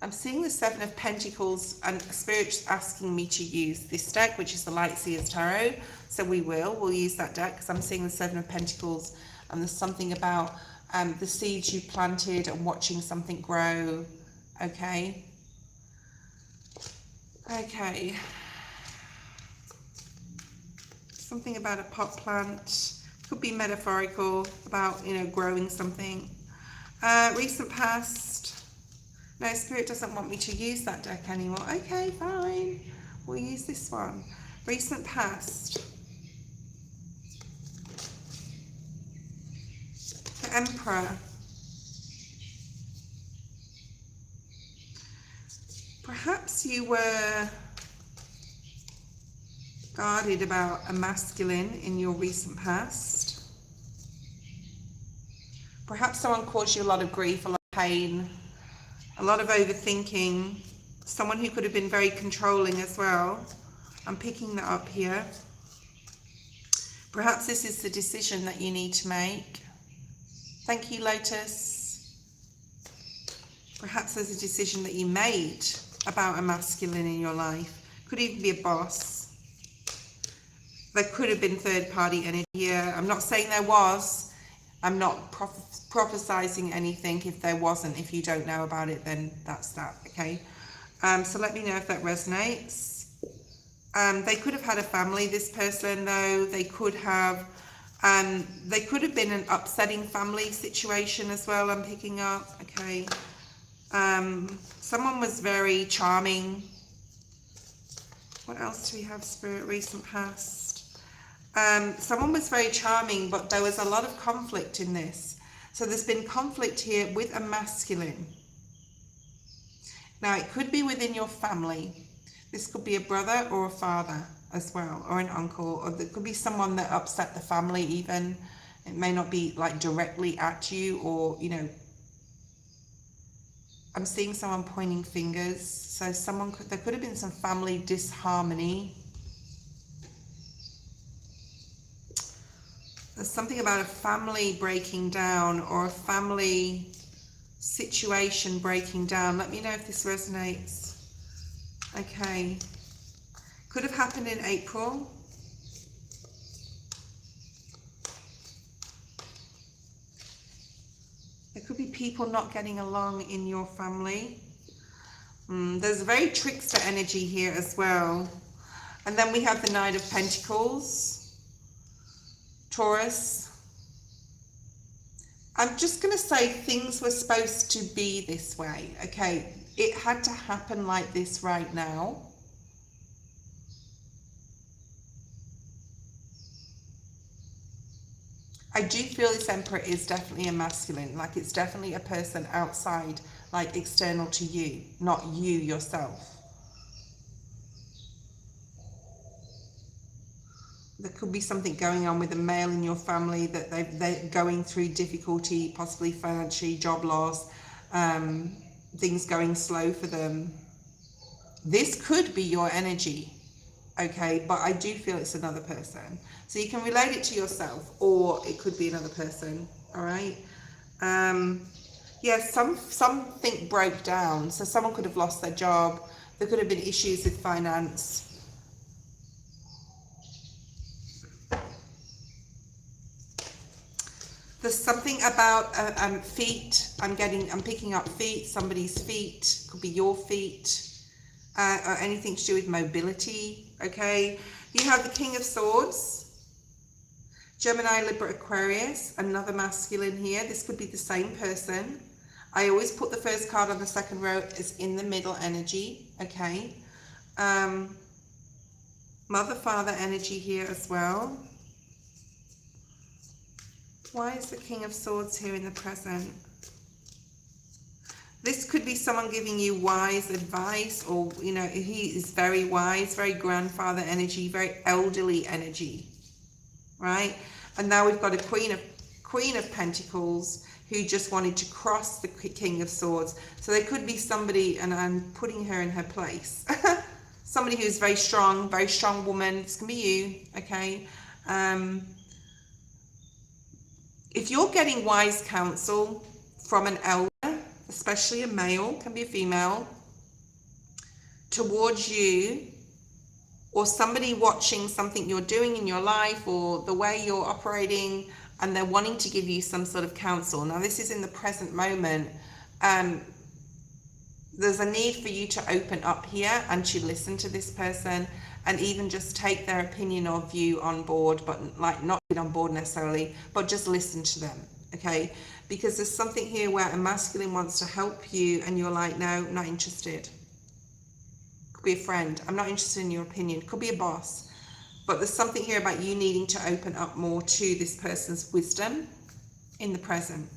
seeing the Seven of Pentacles, and Spirit's asking me to use this deck, which is the Light Seers Tarot. So we'll use that deck, because I'm seeing the Seven of Pentacles, and there's something about the seeds you planted and watching something grow. Okay. Okay. Something about a pot plant. Could be metaphorical, about, you know, growing something. Recent past. No, Spirit doesn't want me to use that deck anymore. Okay, fine. We'll use this one. Recent past. The Emperor. Perhaps you were guarded about a masculine in your recent past. Perhaps someone caused you a lot of grief, a lot of pain, a lot of overthinking. Someone who could have been very controlling as well. I'm picking that up here. Perhaps this is the decision that you need to make. Thank you, Lotus. Perhaps there's a decision that you made about a masculine in your life. Could even be a boss. There could have been third-party energy here. I'm not saying there was. I'm not prophesizing anything if there wasn't. If you don't know about it, then that's that, okay? So let me know if that resonates. They could have had a family, this person, though. They could have been an upsetting family situation as well, I'm picking up, okay? Someone was very charming. What else do we have, Spirit? Recent past. Someone was very charming, but there was a lot of conflict in this. So there's been conflict here with a masculine. Now, it could be within your family. This could be a brother or a father as well, or an uncle, or there could be someone that upset the family even. It may not be like directly at you, or, you know, I'm seeing someone pointing fingers. So there could have been some family disharmony. There's something about a family breaking down, or a family situation breaking down. Let me know if this resonates. Okay. Could have happened in April. There could be people not getting along in your family. There's a very trickster energy here as well. And then we have the Knight of Pentacles. Taurus. I'm just going to say things were supposed to be this way. Okay, it had to happen like this right now. I do feel this Emperor is definitely a masculine, like it's definitely a person outside, like external to you, not you yourself. There could be something going on with a male in your family that they're going through difficulty, possibly financially, job loss, things going slow for them. This could be your energy, okay, but I do feel it's another person. So you can relate it to yourself, or it could be another person, all right? Yeah, something broke down. So someone could have lost their job. There could have been issues with finance. There's something about feet. I'm picking up feet, somebody's feet, could be your feet, or anything to do with mobility, okay? You have the King of Swords, Gemini, Libra, Aquarius, another masculine here. This could be the same person. I always put the first card on the second row as in the middle energy, okay? Mother, father energy here as well. Why is the King of Swords here in the present? This could be someone giving you wise advice, or, you know, he is very wise, very grandfather energy, very elderly energy, right? And now we've got a Queen of Pentacles who just wanted to cross the King of Swords. So there could be somebody, and I'm putting her in her place. Somebody who's very strong woman. This can be you, okay? If you're getting wise counsel from an elder, especially a male, can be a female, towards you, or somebody watching something you're doing in your life or the way you're operating, and they're wanting to give you some sort of counsel. Now, this is in the present moment. There's a need for you to open up here and to listen to this person, and even just take their opinion of you on board, but like not be on board necessarily, but just listen to them, okay? Because there's something here where a masculine wants to help you and you're like, no, not interested. Could be a friend. I'm not interested in your opinion. Could be a boss. But there's something here about you needing to open up more to this person's wisdom in the present,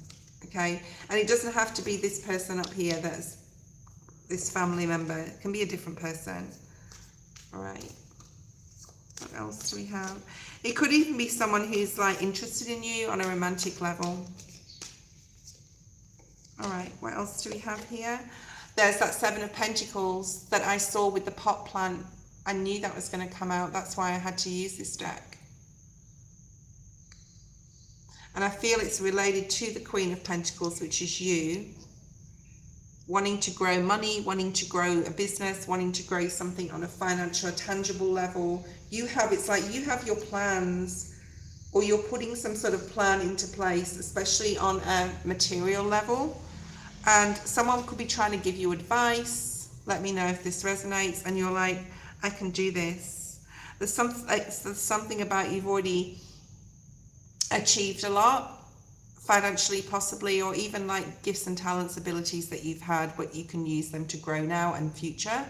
okay? And it doesn't have to be this person up here that's this family member. It can be a different person. All right, what else do we have? It could even be someone who's like interested in you on a romantic level. All right, what else do we have here? There's that Seven of Pentacles that I saw with the pot plant. I knew that was going to come out. That's why I had to use this deck. And I feel it's related to the Queen of Pentacles, which is you. Wanting to grow money, wanting to grow a business, wanting to grow something on a financial, tangible level. It's like you have your plans, or you're putting some sort of plan into place, especially on a material level. And someone could be trying to give you advice. Let me know if this resonates. And you're like, I can do this. There's something about you've already achieved a lot. Financially, possibly, or even like gifts and talents, abilities that you've had, but you can use them to grow now and future.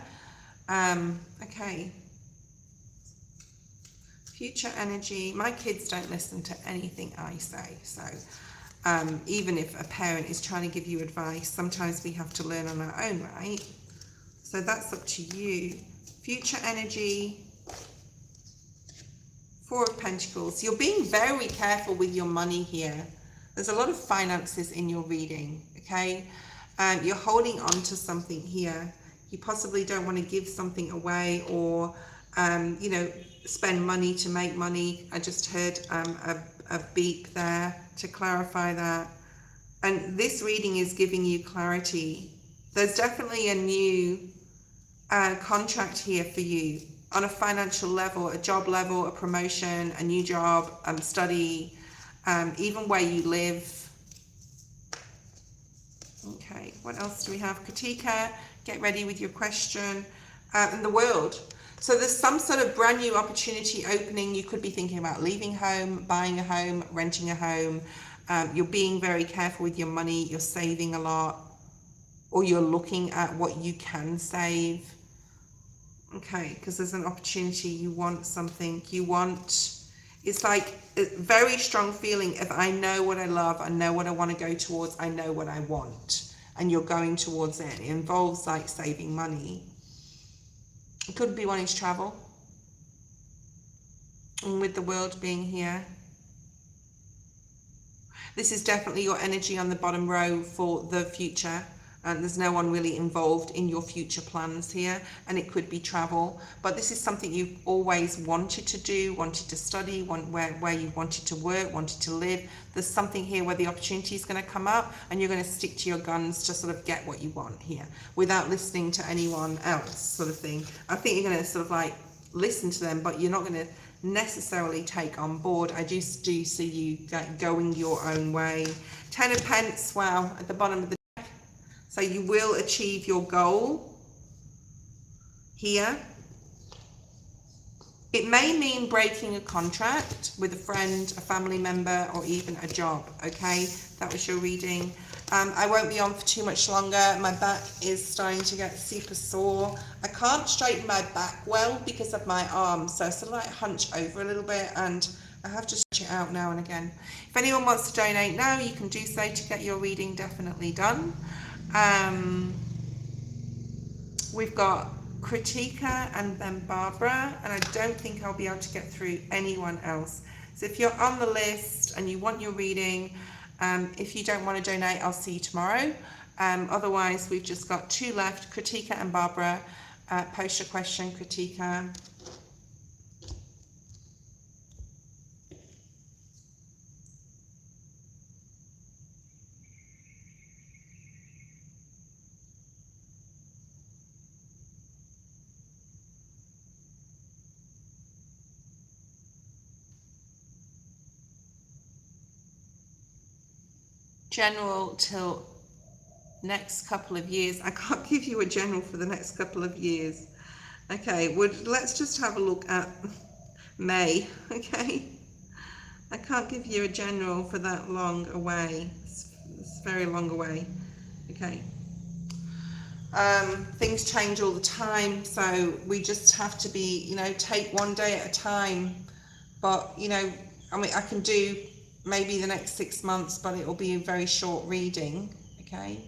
Okay. Future energy. My kids don't listen to anything I say. So even if a parent is trying to give you advice, sometimes we have to learn on our own, right? So that's up to you. Future energy. Four of Pentacles. You're being very careful with your money here. There's a lot of finances in your reading, okay? You're holding on to something here. You possibly don't want to give something away, or, you know, spend money to make money. I just heard a beep there to clarify that. And this reading is giving you clarity. There's definitely a new contract here for you on a financial level, a job level, a promotion, a new job, study, even where you live. Okay, what else do we have? Katika, get ready with your question. And the world. So there's some sort of brand new opportunity opening. You could be thinking about leaving home, buying a home, renting a home. You're being very careful with your money. You're saving a lot, or you're looking at what you can save. Okay, because there's an opportunity. You want something. You want... It's like a very strong feeling of, I know what I love, I know what I want to go towards, I know what I want, and you're going towards it. It involves like saving money. It could be wanting to travel, and with the world being here. This is definitely your energy on the bottom row for the future. And there's no one really involved in your future plans here, and it could be travel, but this is something you've always wanted to do, wanted to study, where you wanted to work, wanted to live. There's something here where the opportunity is going to come up, and you're going to stick to your guns to sort of get what you want here without listening to anyone else, sort of thing. I think you're going to sort of like listen to them, but you're not going to necessarily take on board. I just do see you going your own way. 10 of Pence, wow, at the bottom of the deck. So you will achieve your goal here. It may mean breaking a contract with a friend, a family member, or even a job, okay? That was your reading. I won't be on for too much longer. My back is starting to get super sore. I can't straighten my back well because of my arm, so I sort of like hunch over a little bit, and I have to stretch it out now and again. If anyone wants to donate now, you can do so to get your reading definitely done. We've got Kritika and then Barbara, and I don't think I'll be able to get through anyone else. So if you're on the list and you want your reading, if you don't want to donate, I'll see you tomorrow. Otherwise, we've just got 2 left, Kritika and Barbara. Post your question, Kritika. General till next couple of years. I can't give you a general for the next couple of years. Okay, let's just have a look at May, okay? I can't give you a general for that long away. It's very long away, okay? Things change all the time, so we just have to be, you know, take one day at a time. But, you know, I mean, I can do maybe the next 6 months, but it will be a very short reading, okay?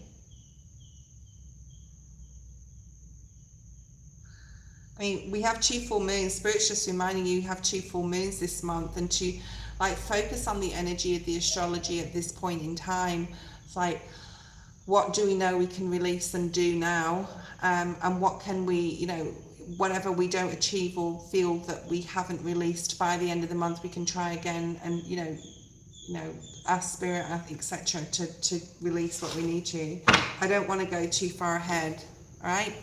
I mean, we have 2 full moons. Spirit's just reminding you have 2 full moons this month, and to like focus on the energy of the astrology at this point in time. It's like, what do we know we can release and do now, and what can we, you know, whatever we don't achieve or feel that we haven't released by the end of the month, we can try again, and you know, ask spirit, etc., to release what we need to. I don't want to go too far ahead. All right,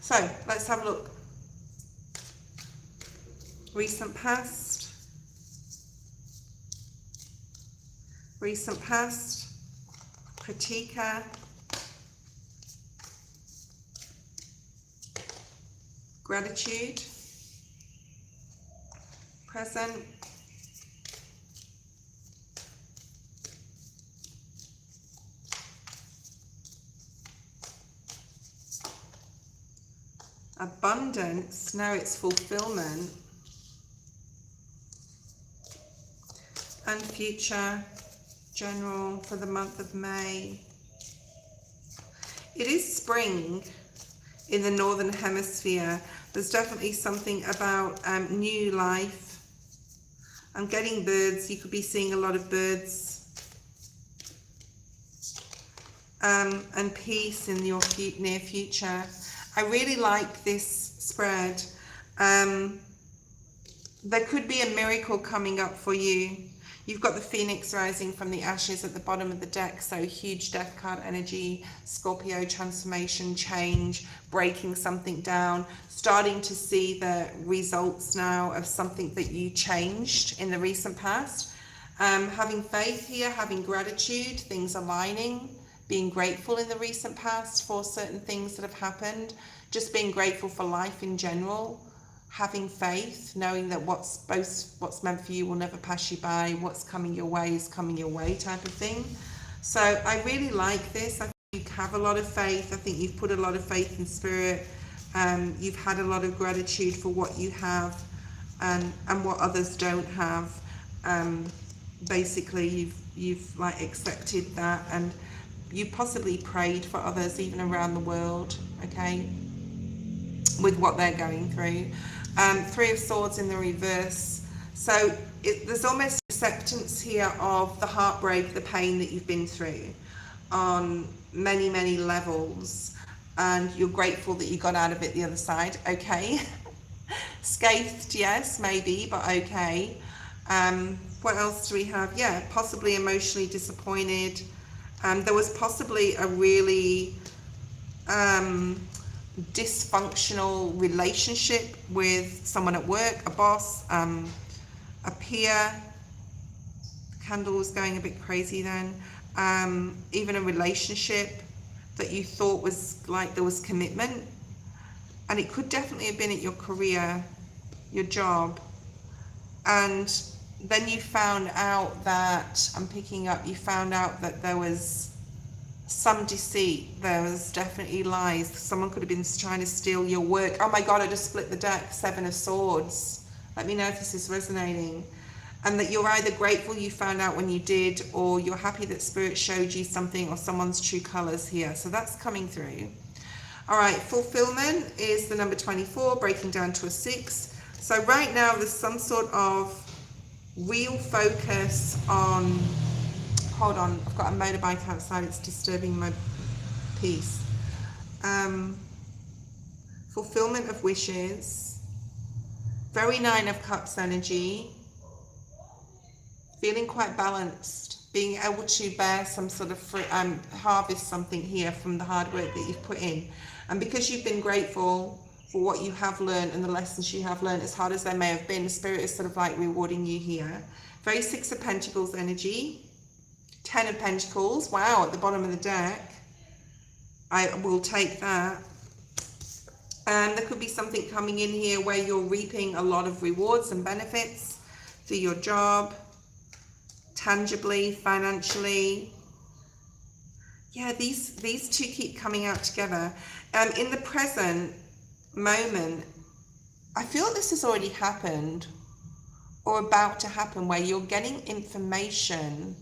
so let's have a look. Recent past, Kritika, gratitude, present, abundance, now it's fulfillment, and future, general for the month of May. It is spring in the northern hemisphere. There's definitely something about new life. I'm getting birds. You could be seeing a lot of birds. And peace in your near future. I really like this spread. There could be a miracle coming up for you. You've got the Phoenix rising from the ashes at the bottom of the deck, so huge death card energy, Scorpio, transformation, change, breaking something down, starting to see the results now of something that you changed in the recent past. Having faith here, having gratitude, things aligning, being grateful in the recent past for certain things that have happened, just being grateful for life in general. Having faith, knowing that what's meant for you will never pass you by, what's coming your way is coming your way, type of thing. So I really like this. I think you have a lot of faith. I think you've put a lot of faith in spirit. You've had a lot of gratitude for what you have and what others don't have. Basically, you've like accepted that, and you possibly prayed for others even around the world, okay, with what they're going through. 3 of Swords in the reverse. So there's almost acceptance here of the heartbreak, the pain that you've been through on many, many levels. And you're grateful that you got out of it the other side, okay. Scathed, yes, maybe, but okay. What else do we have? Yeah, possibly emotionally disappointed. There was possibly a really dysfunctional relationship with someone at work, a boss, Up here, the candle was going a bit crazy then. Even a relationship that you thought was like there was commitment, and it could definitely have been at your career, your job, and then you found out that, I'm picking up, you found out that there was some deceit, there was definitely lies, someone could have been trying to steal your work. Oh my god, I just split the deck, Seven of Swords. Let me know if this is resonating. And that you're either grateful you found out when you did, or you're happy that Spirit showed you something, or someone's true colors here. So that's coming through. All right, fulfillment is the number 24, breaking down to a 6. So right now there's some sort of real focus on, hold on, I've got a motorbike outside, it's disturbing my peace. Fulfillment of wishes, very Nine of Cups energy, feeling quite balanced, being able to bear some sort of harvest something here from the hard work that you've put in. And because you've been grateful for what you have learned and the lessons you have learned, as hard as they may have been, the Spirit is sort of like rewarding you here. Very Six of Pentacles energy, 10 of Pentacles, wow, at the bottom of the deck. I will take that. And there could be something coming in here where you're reaping a lot of rewards and benefits through your job, tangibly, financially. Yeah, these two keep coming out together. In the present moment, I feel this has already happened or about to happen, where you're getting information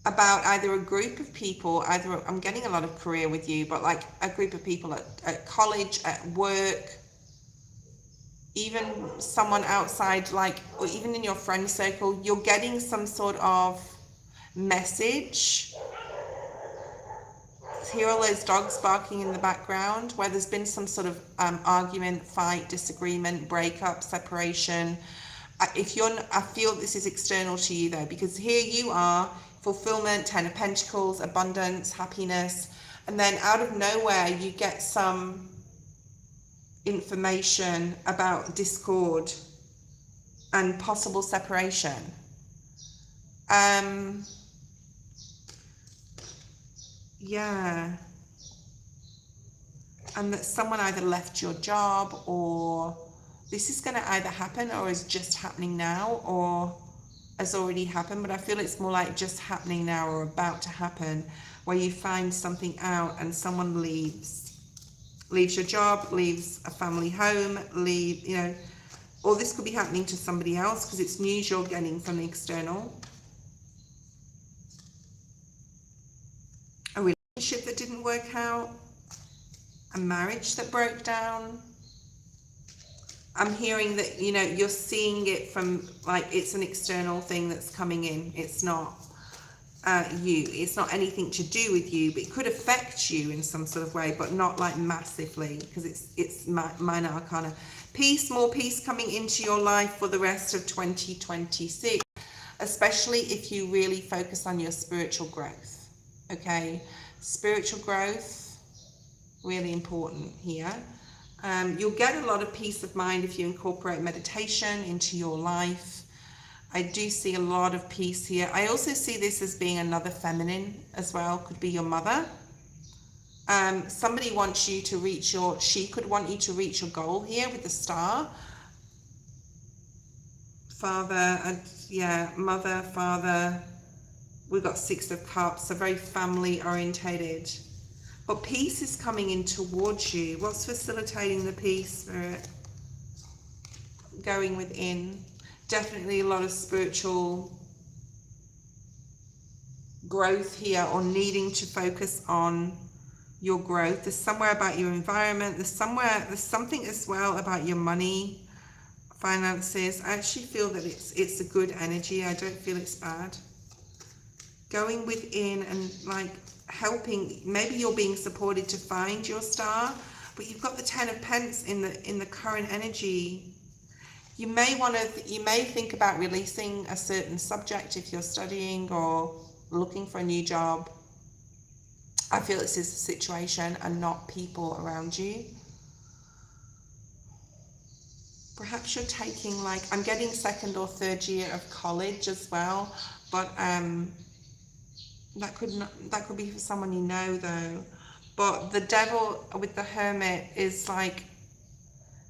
about either a group of people, either I'm getting a lot of career with you, but like a group of people at college, at work, even someone outside, like, or even in your friend circle, you're getting some sort of message. Hear all those dogs barking in the background, where there's been some sort of argument, fight, disagreement, breakup, separation. I feel this is external to you though, because here you are, fulfillment, 10 of Pentacles, abundance, happiness, and then out of nowhere you get some information about discord and possible separation. Yeah, and that someone either left your job, or this is going to either happen or is just happening now, or has already happened, but I feel it's more like just happening now or about to happen, where you find something out and someone leaves your job, leaves a family home, or this could be happening to somebody else because it's news you're getting from the external. A relationship that didn't work out, a marriage that broke down. I'm hearing that, you're seeing it from, like, it's an external thing that's coming in. It's not you. It's not anything to do with you, but it could affect you in some sort of way, but not like massively, because it's minor arcana. Peace, more peace coming into your life for the rest of 2026, especially if you really focus on your spiritual growth. Okay, spiritual growth, really important here. You'll get a lot of peace of mind if you incorporate meditation into your life. I do see a lot of peace here. I also see this as being another feminine as well. Could be your mother. Somebody wants you to reach she could want you to reach your goal here with the star. Father, mother, father. We've got Six of Cups, so very family orientated. But peace is coming in towards you. What's facilitating the peace, Spirit? Going within. Definitely a lot of spiritual growth here, or needing to focus on your growth. There's somewhere about your environment. There's something as well about your money, finances. I actually feel that it's a good energy. I don't feel it's bad. Going within and like helping, maybe you're being supported to find your star, but you've got the 10 of Pence in the current energy. You may think about releasing a certain subject if you're studying or looking for a new job. I feel this is the situation and not people around you. Perhaps you're taking, like, I'm getting 2nd or 3rd year of college as well, but that could be for someone you know though. But the devil with the Hermit is like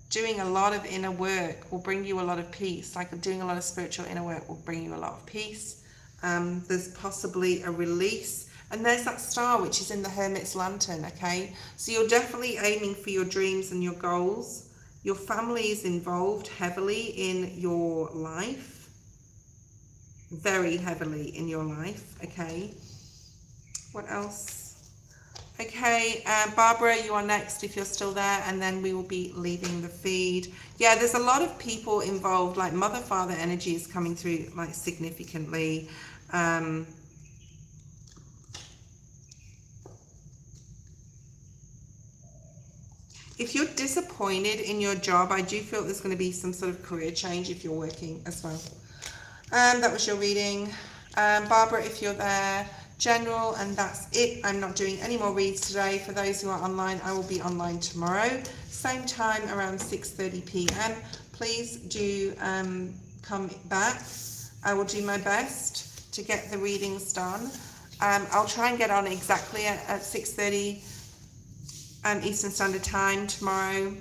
doing a lot of inner work will bring you a lot of peace. Like doing a lot of spiritual inner work will bring you a lot of peace. There's possibly a release. And there's that star, which is in the Hermit's lantern, okay? So you're definitely aiming for your dreams and your goals. Your family is involved heavily in your life. Very heavily in your life, okay? What else? Okay, Barbara, you are next if you're still there, and then we will be leaving the feed. Yeah, there's a lot of people involved, like mother, father energy is coming through like significantly. If you're disappointed in your job, I do feel there's going to be some sort of career change if you're working as well. That was your reading. Barbara, if you're there, general, and that's it. I'm not doing any more reads today. For those who are online, I will be online tomorrow, same time around 6:30 p.m. Please do come back. I will do my best to get the readings done. I'll try and get on exactly at 6:30 Eastern Standard Time tomorrow,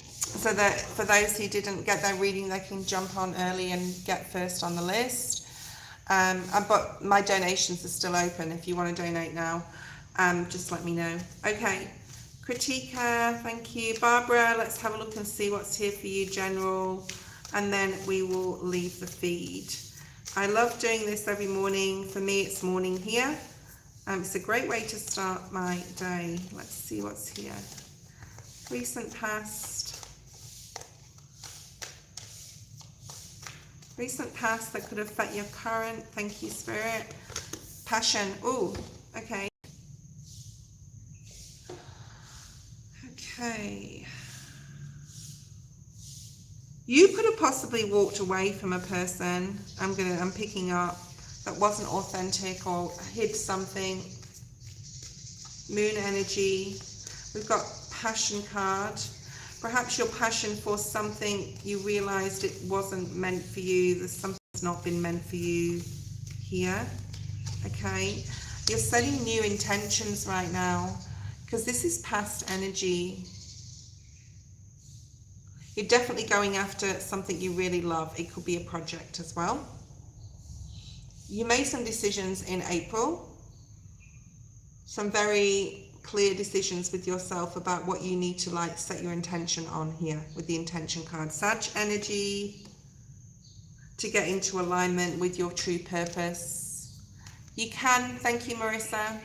so that for those who didn't get their reading, they can jump on early and get first on the list. But my donations are still open. If you want to donate now, just let me know. Okay, Kritika, thank you. Barbara, let's have a look and see what's here for you, general, and then we will leave the feed. I love doing this every morning. For me, it's morning here. It's a great way to start my day. Let's see what's here. Recent past. Recent past that could affect your current. Thank you, Spirit. Passion. Oh, okay. Okay. You could have possibly walked away from a person. I'm picking up that wasn't authentic or hid something. Moon energy. We've got passion card. Perhaps your passion for something, you realized it wasn't meant for you. There's something that's not been meant for you here. Okay. You're setting new intentions right now because this is past energy. You're definitely going after something you really love. It could be a project as well. You made some decisions in April. Some very clear decisions with yourself about what you need to like set your intention on here with the intention card. Sag energy to get into alignment with your true purpose. You can, thank you, Marissa.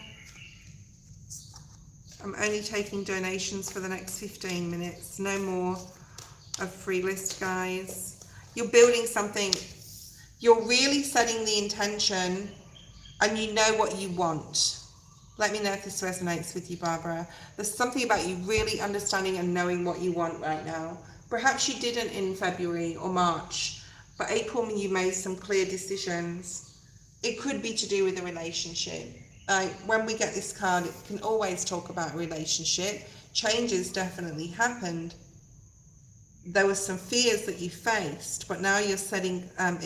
I'm only taking donations for the next 15 minutes. No more of free list, guys. You're building something. You're really setting the intention and you know what you want. Let me know if this resonates with you, Barbara. There's something about you really understanding and knowing what you want right now. Perhaps you didn't in February or March, but April you made some clear decisions. It could be to do with a relationship. When we get this card, it can always talk about a relationship. Changes definitely happened. There were some fears that you faced, but now you're setting I'm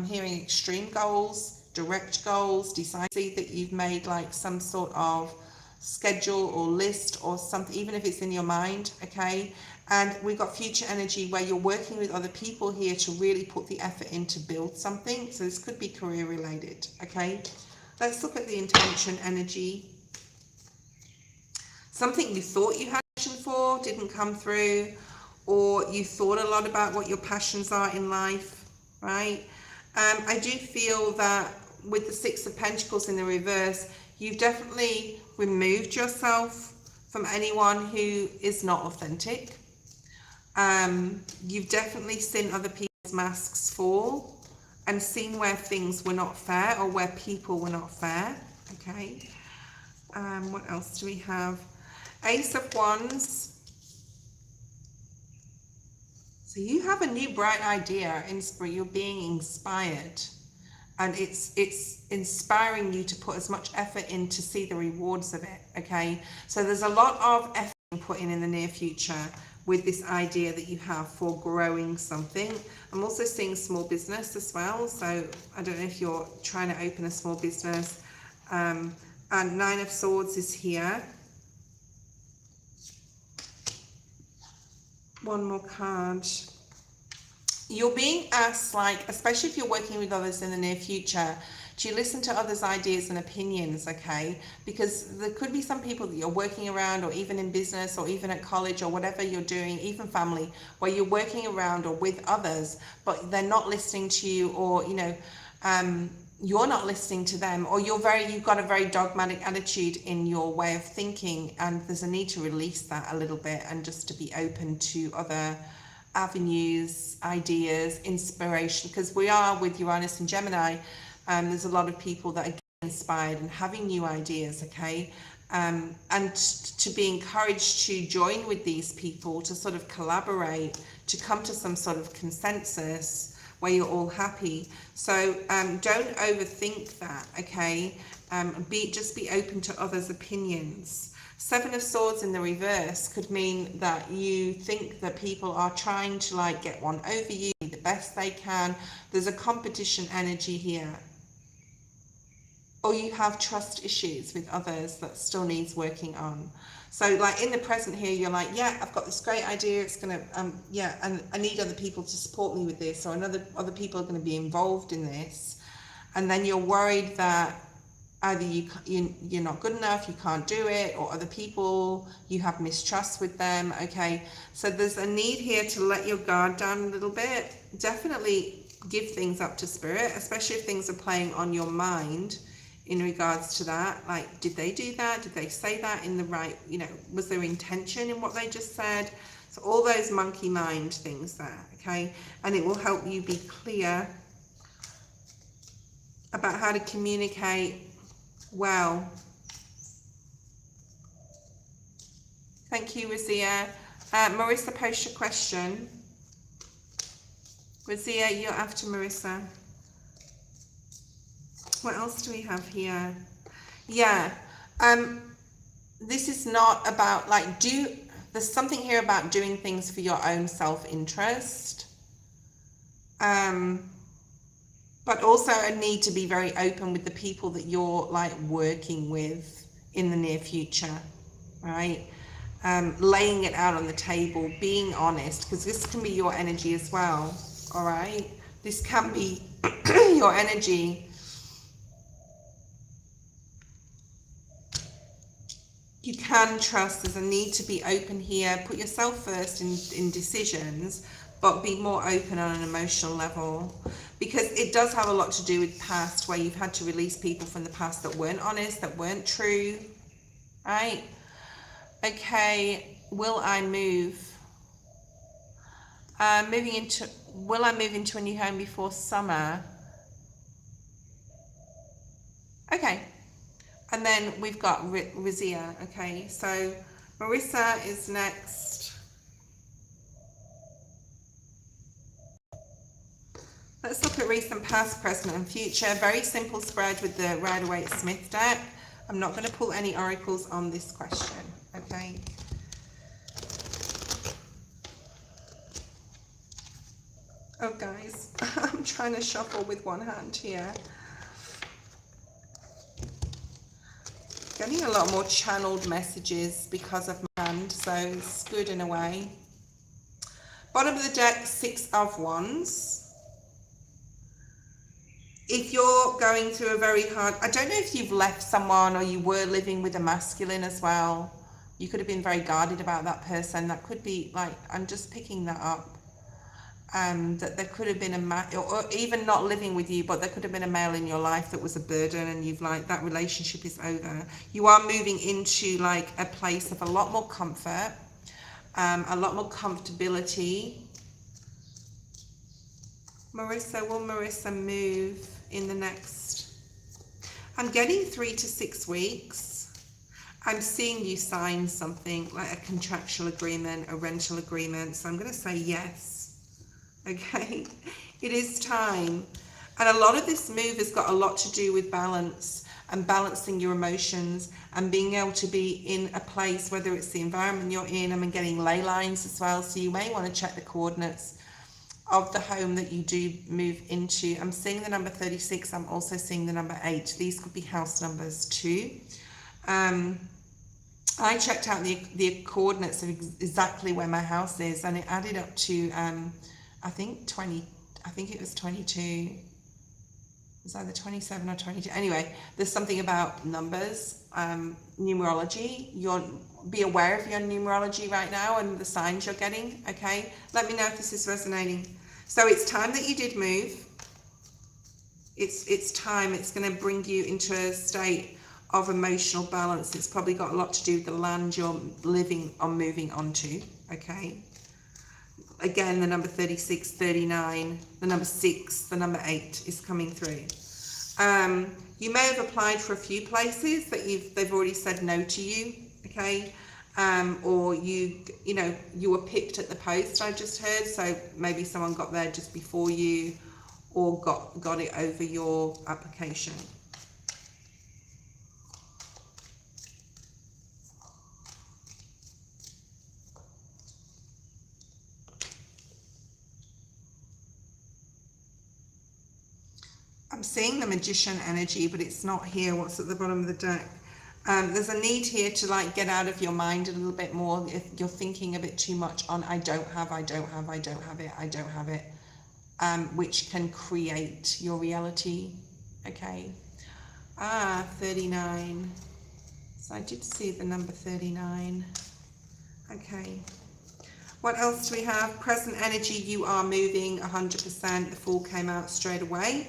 hearing extreme goals, direct goals, decide that you've made like some sort of schedule or list or something, even if it's in your mind, okay? And we've got future energy where you're working with other people here to really put the effort in to build something. So this could be career related, okay? Let's look at the intention energy. Something you thought you had passion for didn't come through, or you thought a lot about what your passions are in life, right? I do feel that with the Six of Pentacles in the reverse, you've definitely removed yourself from anyone who is not authentic. You've definitely seen other people's masks fall and seen where things were not fair or where people were not fair, okay? What else do we have? Ace of Wands. So you have a new bright idea, you're being inspired, and it's inspiring you to put as much effort in to see the rewards of it, okay? So there's a lot of effort put in the near future with this idea that you have for growing something. I'm also seeing small business as well, so I don't know if you're trying to open a small business. And Nine of Swords is here. One more card. You're being asked, like, especially if you're working with others in the near future, to listen to others' ideas and opinions, okay? Because there could be some people that you're working around, or even in business, or even at college, or whatever you're doing, even family, where you're working around or with others, but they're not listening to you, or, you know, you're not listening to them, or you've got a very dogmatic attitude in your way of thinking, and there's a need to release that a little bit and just to be open to other avenues, ideas, inspiration, because we are with Uranus and Gemini. There's a lot of people that are getting inspired and having new ideas, okay? And to be encouraged to join with these people, to sort of collaborate, to come to some sort of consensus where you're all happy. So don't overthink that, okay? Just be open to others' opinions. Seven of Swords in the reverse could mean that you think that people are trying to, like, get one over you the best they can. There's a competition energy here. Or you have trust issues with others that still needs working on. So, like, in the present here, you're like, yeah, I've got this great idea. It's going to, yeah, and I need other people to support me with this, or other people are going to be involved in this. And then you're worried that either you're not good enough, you can't do it, or other people, you have mistrust with them, okay? So there's a need here to let your guard down a little bit. Definitely give things up to spirit, especially if things are playing on your mind in regards to that. Like, did they do that? Did they say that in the right, you know, was there intention in what they just said? So all those monkey mind things there, okay? And it will help you be clear about how to communicate well. Thank you, Razia. Marissa, post your question. Razia, you're after Marissa. What else do we have here? Yeah, this is not about, like, there's something here about doing things for your own self-interest. But also a need to be very open with the people that you're, like, working with in the near future, right? Laying it out on the table, being honest, because this can be your energy as well, all right? This can be your energy. You can trust. There's a need to be open here. Put yourself first in decisions, but be more open on an emotional level, because it does have a lot to do with past, where you've had to release people from the past that weren't honest, that weren't true, right? Okay, will I move? Will I move into a new home before summer? Okay, and then we've got Razia. Okay, so Marissa is next. Let's look at recent, past, present and future. Very simple spread with the Rider-Waite-Smith deck. I'm not going to pull any oracles on this question, okay? Oh, guys, I'm trying to shuffle with one hand here. Getting a lot more channeled messages because of my hand, so it's good in a way. Bottom of the deck, Six of Wands. If you're going through a very hard, I don't know if you've left someone or you were living with a masculine as well. You could have been very guarded about that person. That could be, like, I'm just picking that up. That there could have been or even not living with you, but there could have been a male in your life that was a burden, and you've, like, that relationship is over. You are moving into, like, a place of a lot more comfort, a lot more comfortability. Marissa, will Marissa move in the next, I'm getting 3 to 6 weeks. I'm seeing you sign something like a contractual agreement, a rental agreement. So I'm going to say yes. Okay, it is time. And a lot of this move has got a lot to do with balance. and balancing your emotions and being able to be in a place, whether it's the environment you're in. I'm getting ley lines as well, so you may want to check the coordinates of the home that you do move into. I'm seeing the number 36. I'm also seeing the number 8. These could be house numbers too. I checked out the coordinates of exactly where my house is, and it added up to I think it was 22. It's either 27 or 22. Anyway, there's something about numbers, numerology. Be aware of your numerology right now and the signs you're getting, okay? Let me know if this is resonating. So it's time that you did move. It's time. It's going to bring you into a state of emotional balance. It's probably got a lot to do with the land you're living or moving onto, okay? Again, the number 36, 39, the number 6, the number 8 is coming through. You may have applied for a few places that they've already said no to you, okay? Or you were picked at the post, I just heard, so maybe someone got there just before you or got it over your application. I'm seeing the Magician energy, but it's not here. What's at the bottom of the deck? There's a need here to get out of your mind a little bit more. If you're thinking a bit too much on I don't have it, which can create your reality. Okay. 39. So I did see the number 39. Okay. What else do we have? Present energy, you are moving 100%. The Fool came out straight away.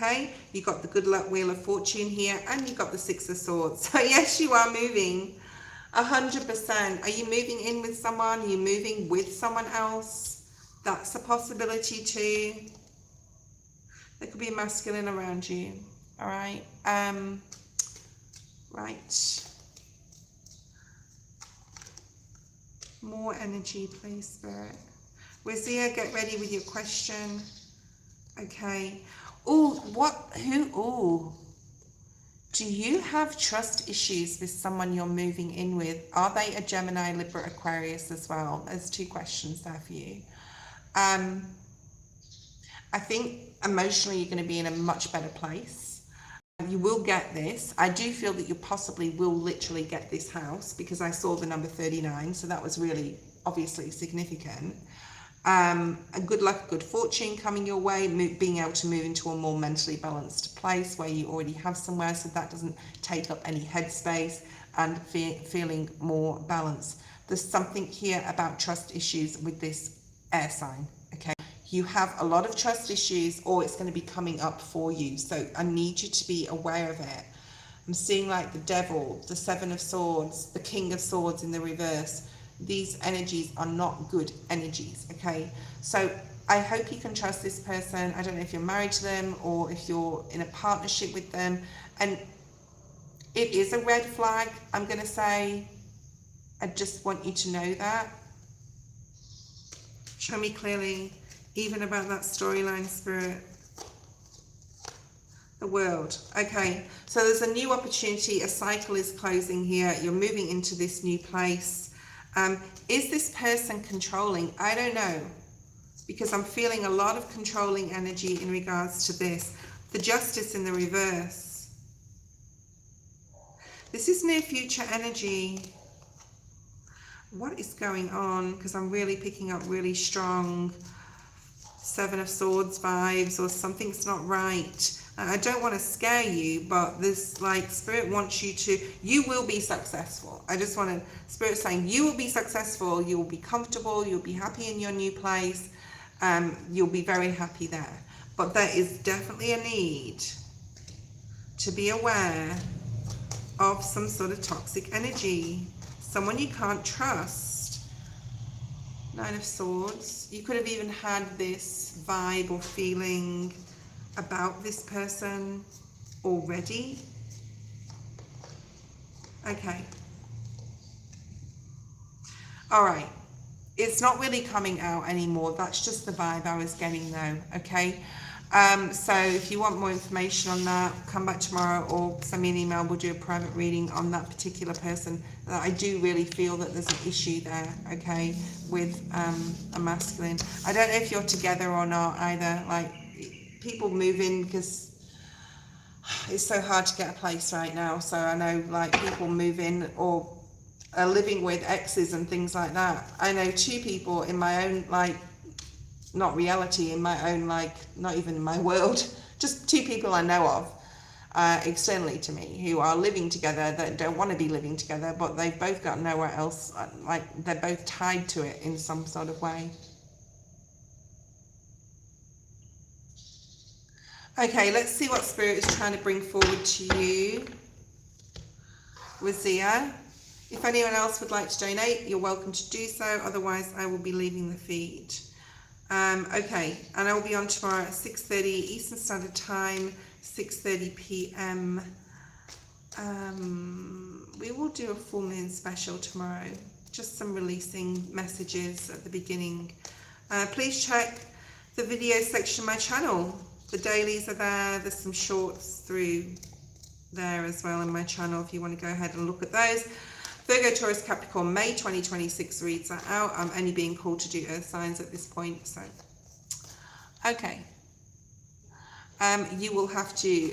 Okay, you got the good luck wheel of fortune here, and you got the 6 of swords. So yes, you are moving 100%. Are you moving in with someone? Are you moving with someone else? That's a possibility too. There could be a masculine around you. All right. Right. More energy, please, Spirit. Wizia, get ready with your question. Okay. Oh, do you have trust issues with someone you're moving in with? Are they a Gemini, Libra, Aquarius as well? There's 2 questions there for you. I think emotionally you're going to be in a much better place. You will get this. I do feel that you possibly will literally get this house, because I saw the number 39, so that was really obviously significant. A good luck, good fortune coming your way, being able to move into a more mentally balanced place where you already have somewhere, so that doesn't take up any headspace, and feeling more balanced. There's something here about trust issues with this air sign, okay? You have a lot of trust issues, or it's going to be coming up for you, so I need you to be aware of it. I'm seeing like the Devil, the 7 of Swords, the King of Swords in the reverse. These energies are not good energies, okay? So I hope you can trust this person. I don't know if you're married to them or if you're in a partnership with them. And it is a red flag, I'm going to say. I just want you to know that. Show me clearly, even about that storyline, Spirit. The World. Okay, so there's a new opportunity. A cycle is closing here. You're moving into this new place. Is this person controlling? I don't know, because I'm feeling a lot of controlling energy in regards to this. The Justice in the reverse. This is near future energy. What is going on? Because I'm really picking up really strong 7 of Swords vibes, or something's not right. I don't want to scare you, but this, like, Spirit wants you will be successful. I just want to, Spirit saying you will be successful, you will be comfortable, you'll be happy in your new place, you'll be very happy there. But there is definitely a need to be aware of some sort of toxic energy, someone you can't trust. 9 of Swords. You could have even had this vibe or feeling about this person already. Okay. All right. It's not really coming out anymore. That's just the vibe I was getting though. Okay. So if you want more information on that, come back tomorrow or send me an email. We'll do a private reading on that particular person. I do really feel that there's an issue there, okay, with a masculine. I don't know if you're together or not either. Like, people move in because it's so hard to get a place right now. So I know, like, people move in or are living with exes and things like that. I know 2 people in my own, like, not reality, in my own, like, not even in my world, just 2 people I know of externally to me who are living together that don't want to be living together, but they've both got nowhere else, like they're both tied to it in some sort of way. Okay, let's see what Spirit is trying to bring forward to you, Wazia. If anyone else would like to donate, you're welcome to do so. Otherwise, I will be leaving the feed. Okay, and I will be on tomorrow at 6:30 Eastern Standard Time, 6:30 p.m. We will do a full moon special tomorrow. Just some releasing messages at the beginning. Please check the video section of my channel. The dailies are there. There's some shorts through there as well in my channel if you want to go ahead and look at those. Virgo, Taurus, Capricorn, May 2026 reads are out. I'm only being called to do earth signs at this point, so. Okay. You will have to,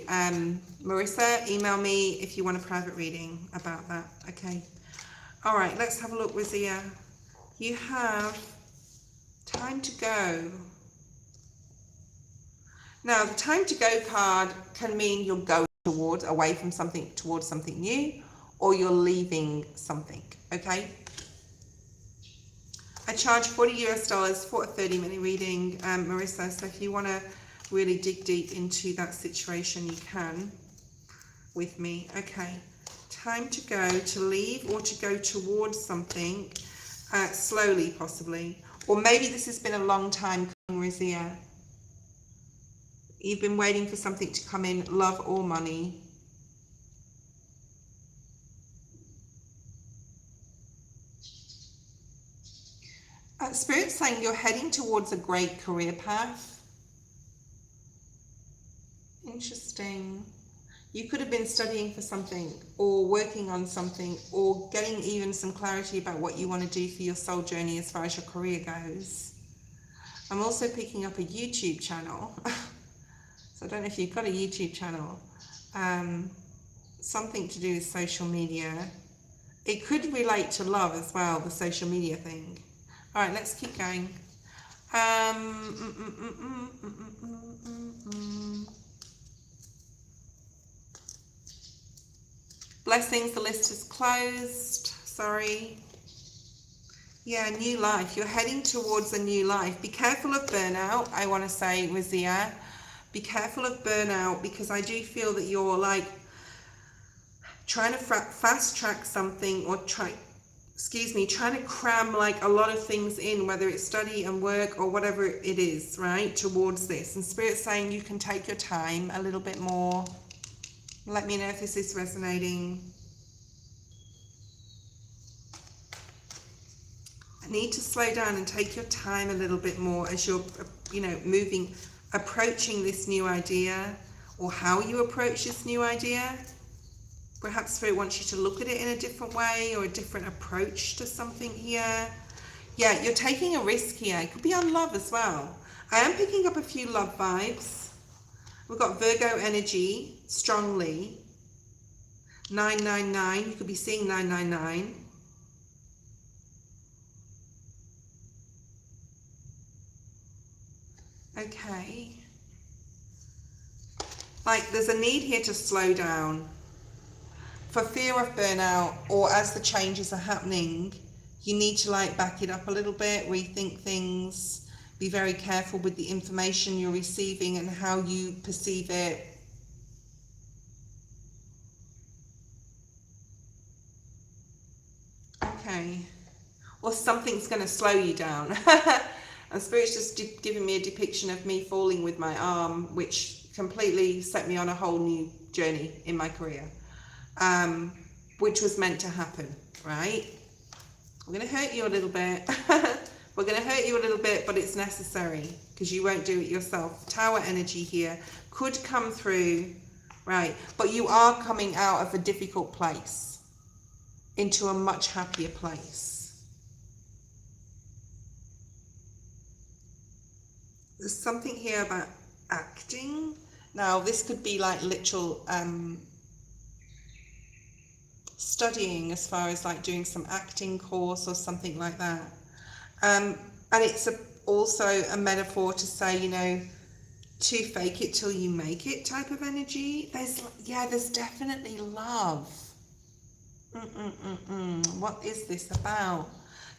Marissa, email me if you want a private reading about that, okay? All right, let's have a look, Wazia. You have time to go. Now, the time to go card can mean you're going away from something towards something new, or you're leaving something, okay? I charge $40 for a 30-minute reading, Marissa, so if you want to really dig deep into that situation, you can with me. Okay, time to go, to leave or to go towards something, slowly possibly. Or maybe this has been a long time coming, Rizia. You've been waiting for something to come in, love or money. Spirit's saying you're heading towards a great career path. Interesting. You could have been studying for something or working on something or getting even some clarity about what you want to do for your soul journey as far as your career goes. I'm also picking up a YouTube channel. So I don't know if you've got a YouTube channel. Something to do with social media. It could relate to love as well, the social media thing. All right, let's keep going. Blessings, the list is closed. Sorry. Yeah, new life. You're heading towards a new life. Be careful of burnout, I want to say, Wazia. Be careful of burnout, because I do feel that you're like trying to fast track something or trying to cram like a lot of things in, whether it's study and work or whatever it is, right, towards this. And Spirit's saying you can take your time a little bit more. Let me know if this is resonating. I need to slow down and take your time a little bit more as you're, approaching this new idea, or how you approach this new idea. Perhaps Spirit wants you to look at it in a different way or a different approach to something here. Yeah, you're taking a risk here. It could be on love as well. I am picking up a few love vibes. We've got Virgo energy strongly. 999. You could be seeing 999. Okay. Like there's a need here to slow down. For fear of burnout, or as the changes are happening, you need to like back it up a little bit, rethink things, be very careful with the information you're receiving and how you perceive it. Okay. Or something's going to slow you down. And Spirit's just giving me a depiction of me falling with my arm, which completely set me on a whole new journey in my career. Which was meant to happen, right? I'm going to hurt you a little bit, We're going to hurt you a little bit, but it's necessary because you won't do it yourself. Tower energy here could come through, right? But you are coming out of a difficult place into a much happier place. There's something here about acting. Now, this could be like literal studying, as far as like doing some acting course or something like that. And it's also a metaphor to say, you know, to fake it till you make it type of energy. There's definitely love. What is this about?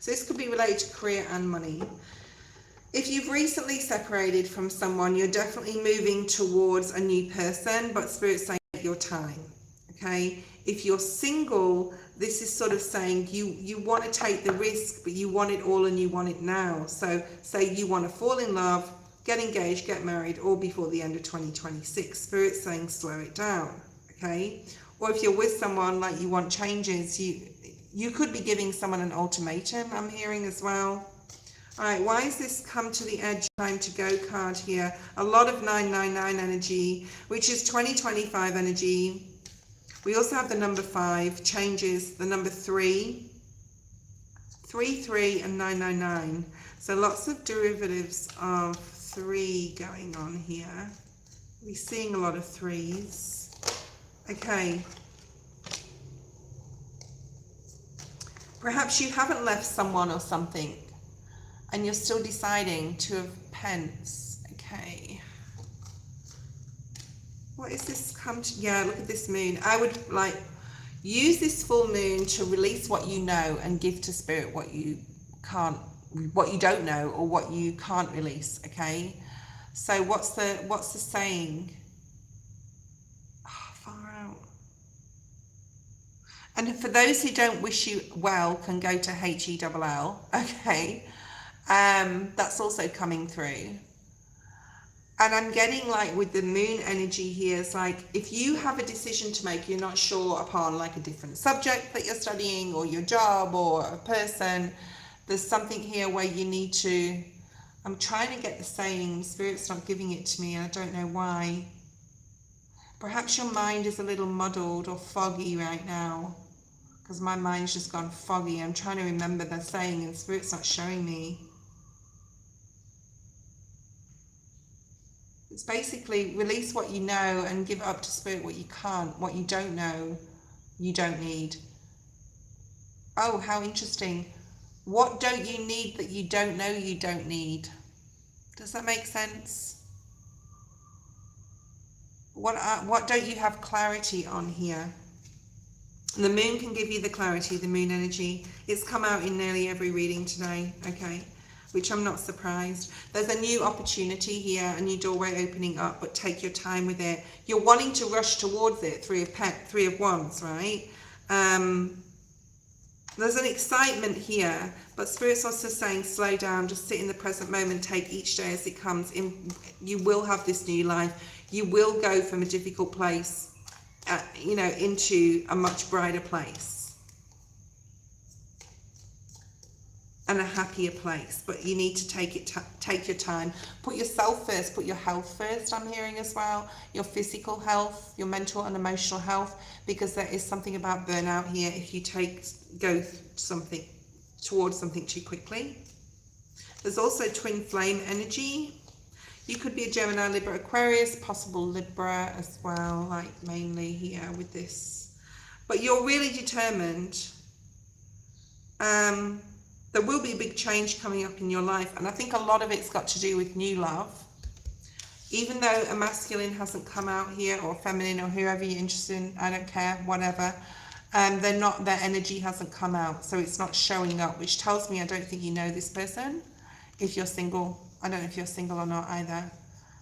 So this could be related to career and money. If you've recently separated from someone, you're definitely moving towards a new person, but Spirit's saying take your time, okay? If you're single, this is sort of saying you want to take the risk, but you want it all and you want it now. So say you want to fall in love, get engaged, get married, all before the end of 2026. Spirit's saying slow it down, okay? Or if you're with someone, like you want changes, you could be giving someone an ultimatum, I'm hearing as well. All right, why has this come to the edge time to go card here? A lot of 999 energy, which is 2025 energy. We also have the number 5, changes, the number 3, 3, and 999. So lots of derivatives of 3 going on here. We're seeing a lot of 3s. Okay. Perhaps you haven't left someone or something, and you're still deciding. 2 of Pence. Okay. What is this come to? Yeah, look at this moon. I would like use this full moon to release what you know and give to Spirit what you can't, what you don't know, or what you can't release. Okay. So what's the saying? Oh, far out. And for those who don't wish you well, can go to HELL. Okay. That's also coming through. And I'm getting like with the moon energy here, it's like if you have a decision to make, you're not sure upon like a different subject that you're studying or your job or a person, there's something here where you need to, I'm trying to get the saying, Spirit's not giving it to me and I don't know why. Perhaps your mind is a little muddled or foggy right now, because my mind's just gone foggy. I'm trying to remember the saying and Spirit's not showing me. It's basically release what you know and give up to Spirit what you can't. What you don't know, you don't need. Oh, how interesting. What don't you need that you don't know you don't need? Does that make sense? What don't you have clarity on here? The moon can give you the clarity, the moon energy. It's come out in nearly every reading today, okay? Which I'm not surprised. There's a new opportunity here, a new doorway opening up, but take your time with it. You're wanting to rush towards it, 3 of Wands, right? There's an excitement here, but Spirit's also saying slow down, just sit in the present moment, take each day as it comes. You will have this new life. You will go from a difficult place, you know, into a much brighter place. And a happier place, but you need to take your time. Put yourself first, put your health first, I'm hearing as well. Your physical health, your mental and emotional health, because there is something about burnout here if you go towards something too quickly. There's also twin flame energy. You could be a Gemini, Libra, Aquarius, possible Libra as well, like mainly here with this. But you're really determined. There will be a big change coming up in your life, and I think a lot of it's got to do with new love. Even though a masculine hasn't come out here, or feminine, or whoever you're interested in, I don't care, whatever, their energy hasn't come out, so it's not showing up, which tells me I don't think you know this person. If you're single, I don't know if you're single or not either.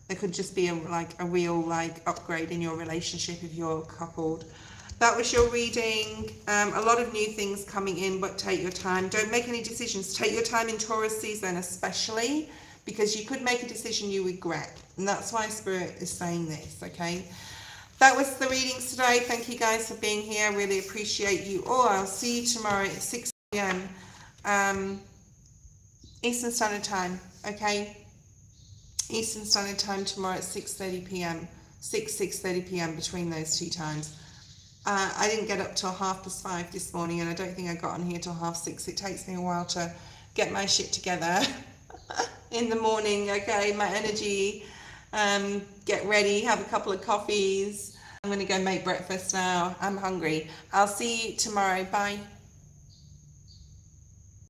There could just be a real upgrade in your relationship if you're coupled. That was your reading. A lot of new things coming in, but take your time. Don't make any decisions. Take your time in Taurus season, especially, because you could make a decision you regret. And that's why Spirit is saying this, okay? That was the readings today. Thank you guys for being here. Really appreciate you all. I'll see you tomorrow at 6 p.m. Eastern Standard Time, okay? Eastern Standard Time tomorrow at 6:30 p.m. 6:30 p.m. between those two times. I didn't get up till 5:30 this morning, and I don't think I got on here till 6:30. It takes me a while to get my shit together in the morning, okay? My energy, get ready, have a couple of coffees. I'm going to go make breakfast now. I'm hungry. I'll see you tomorrow. Bye.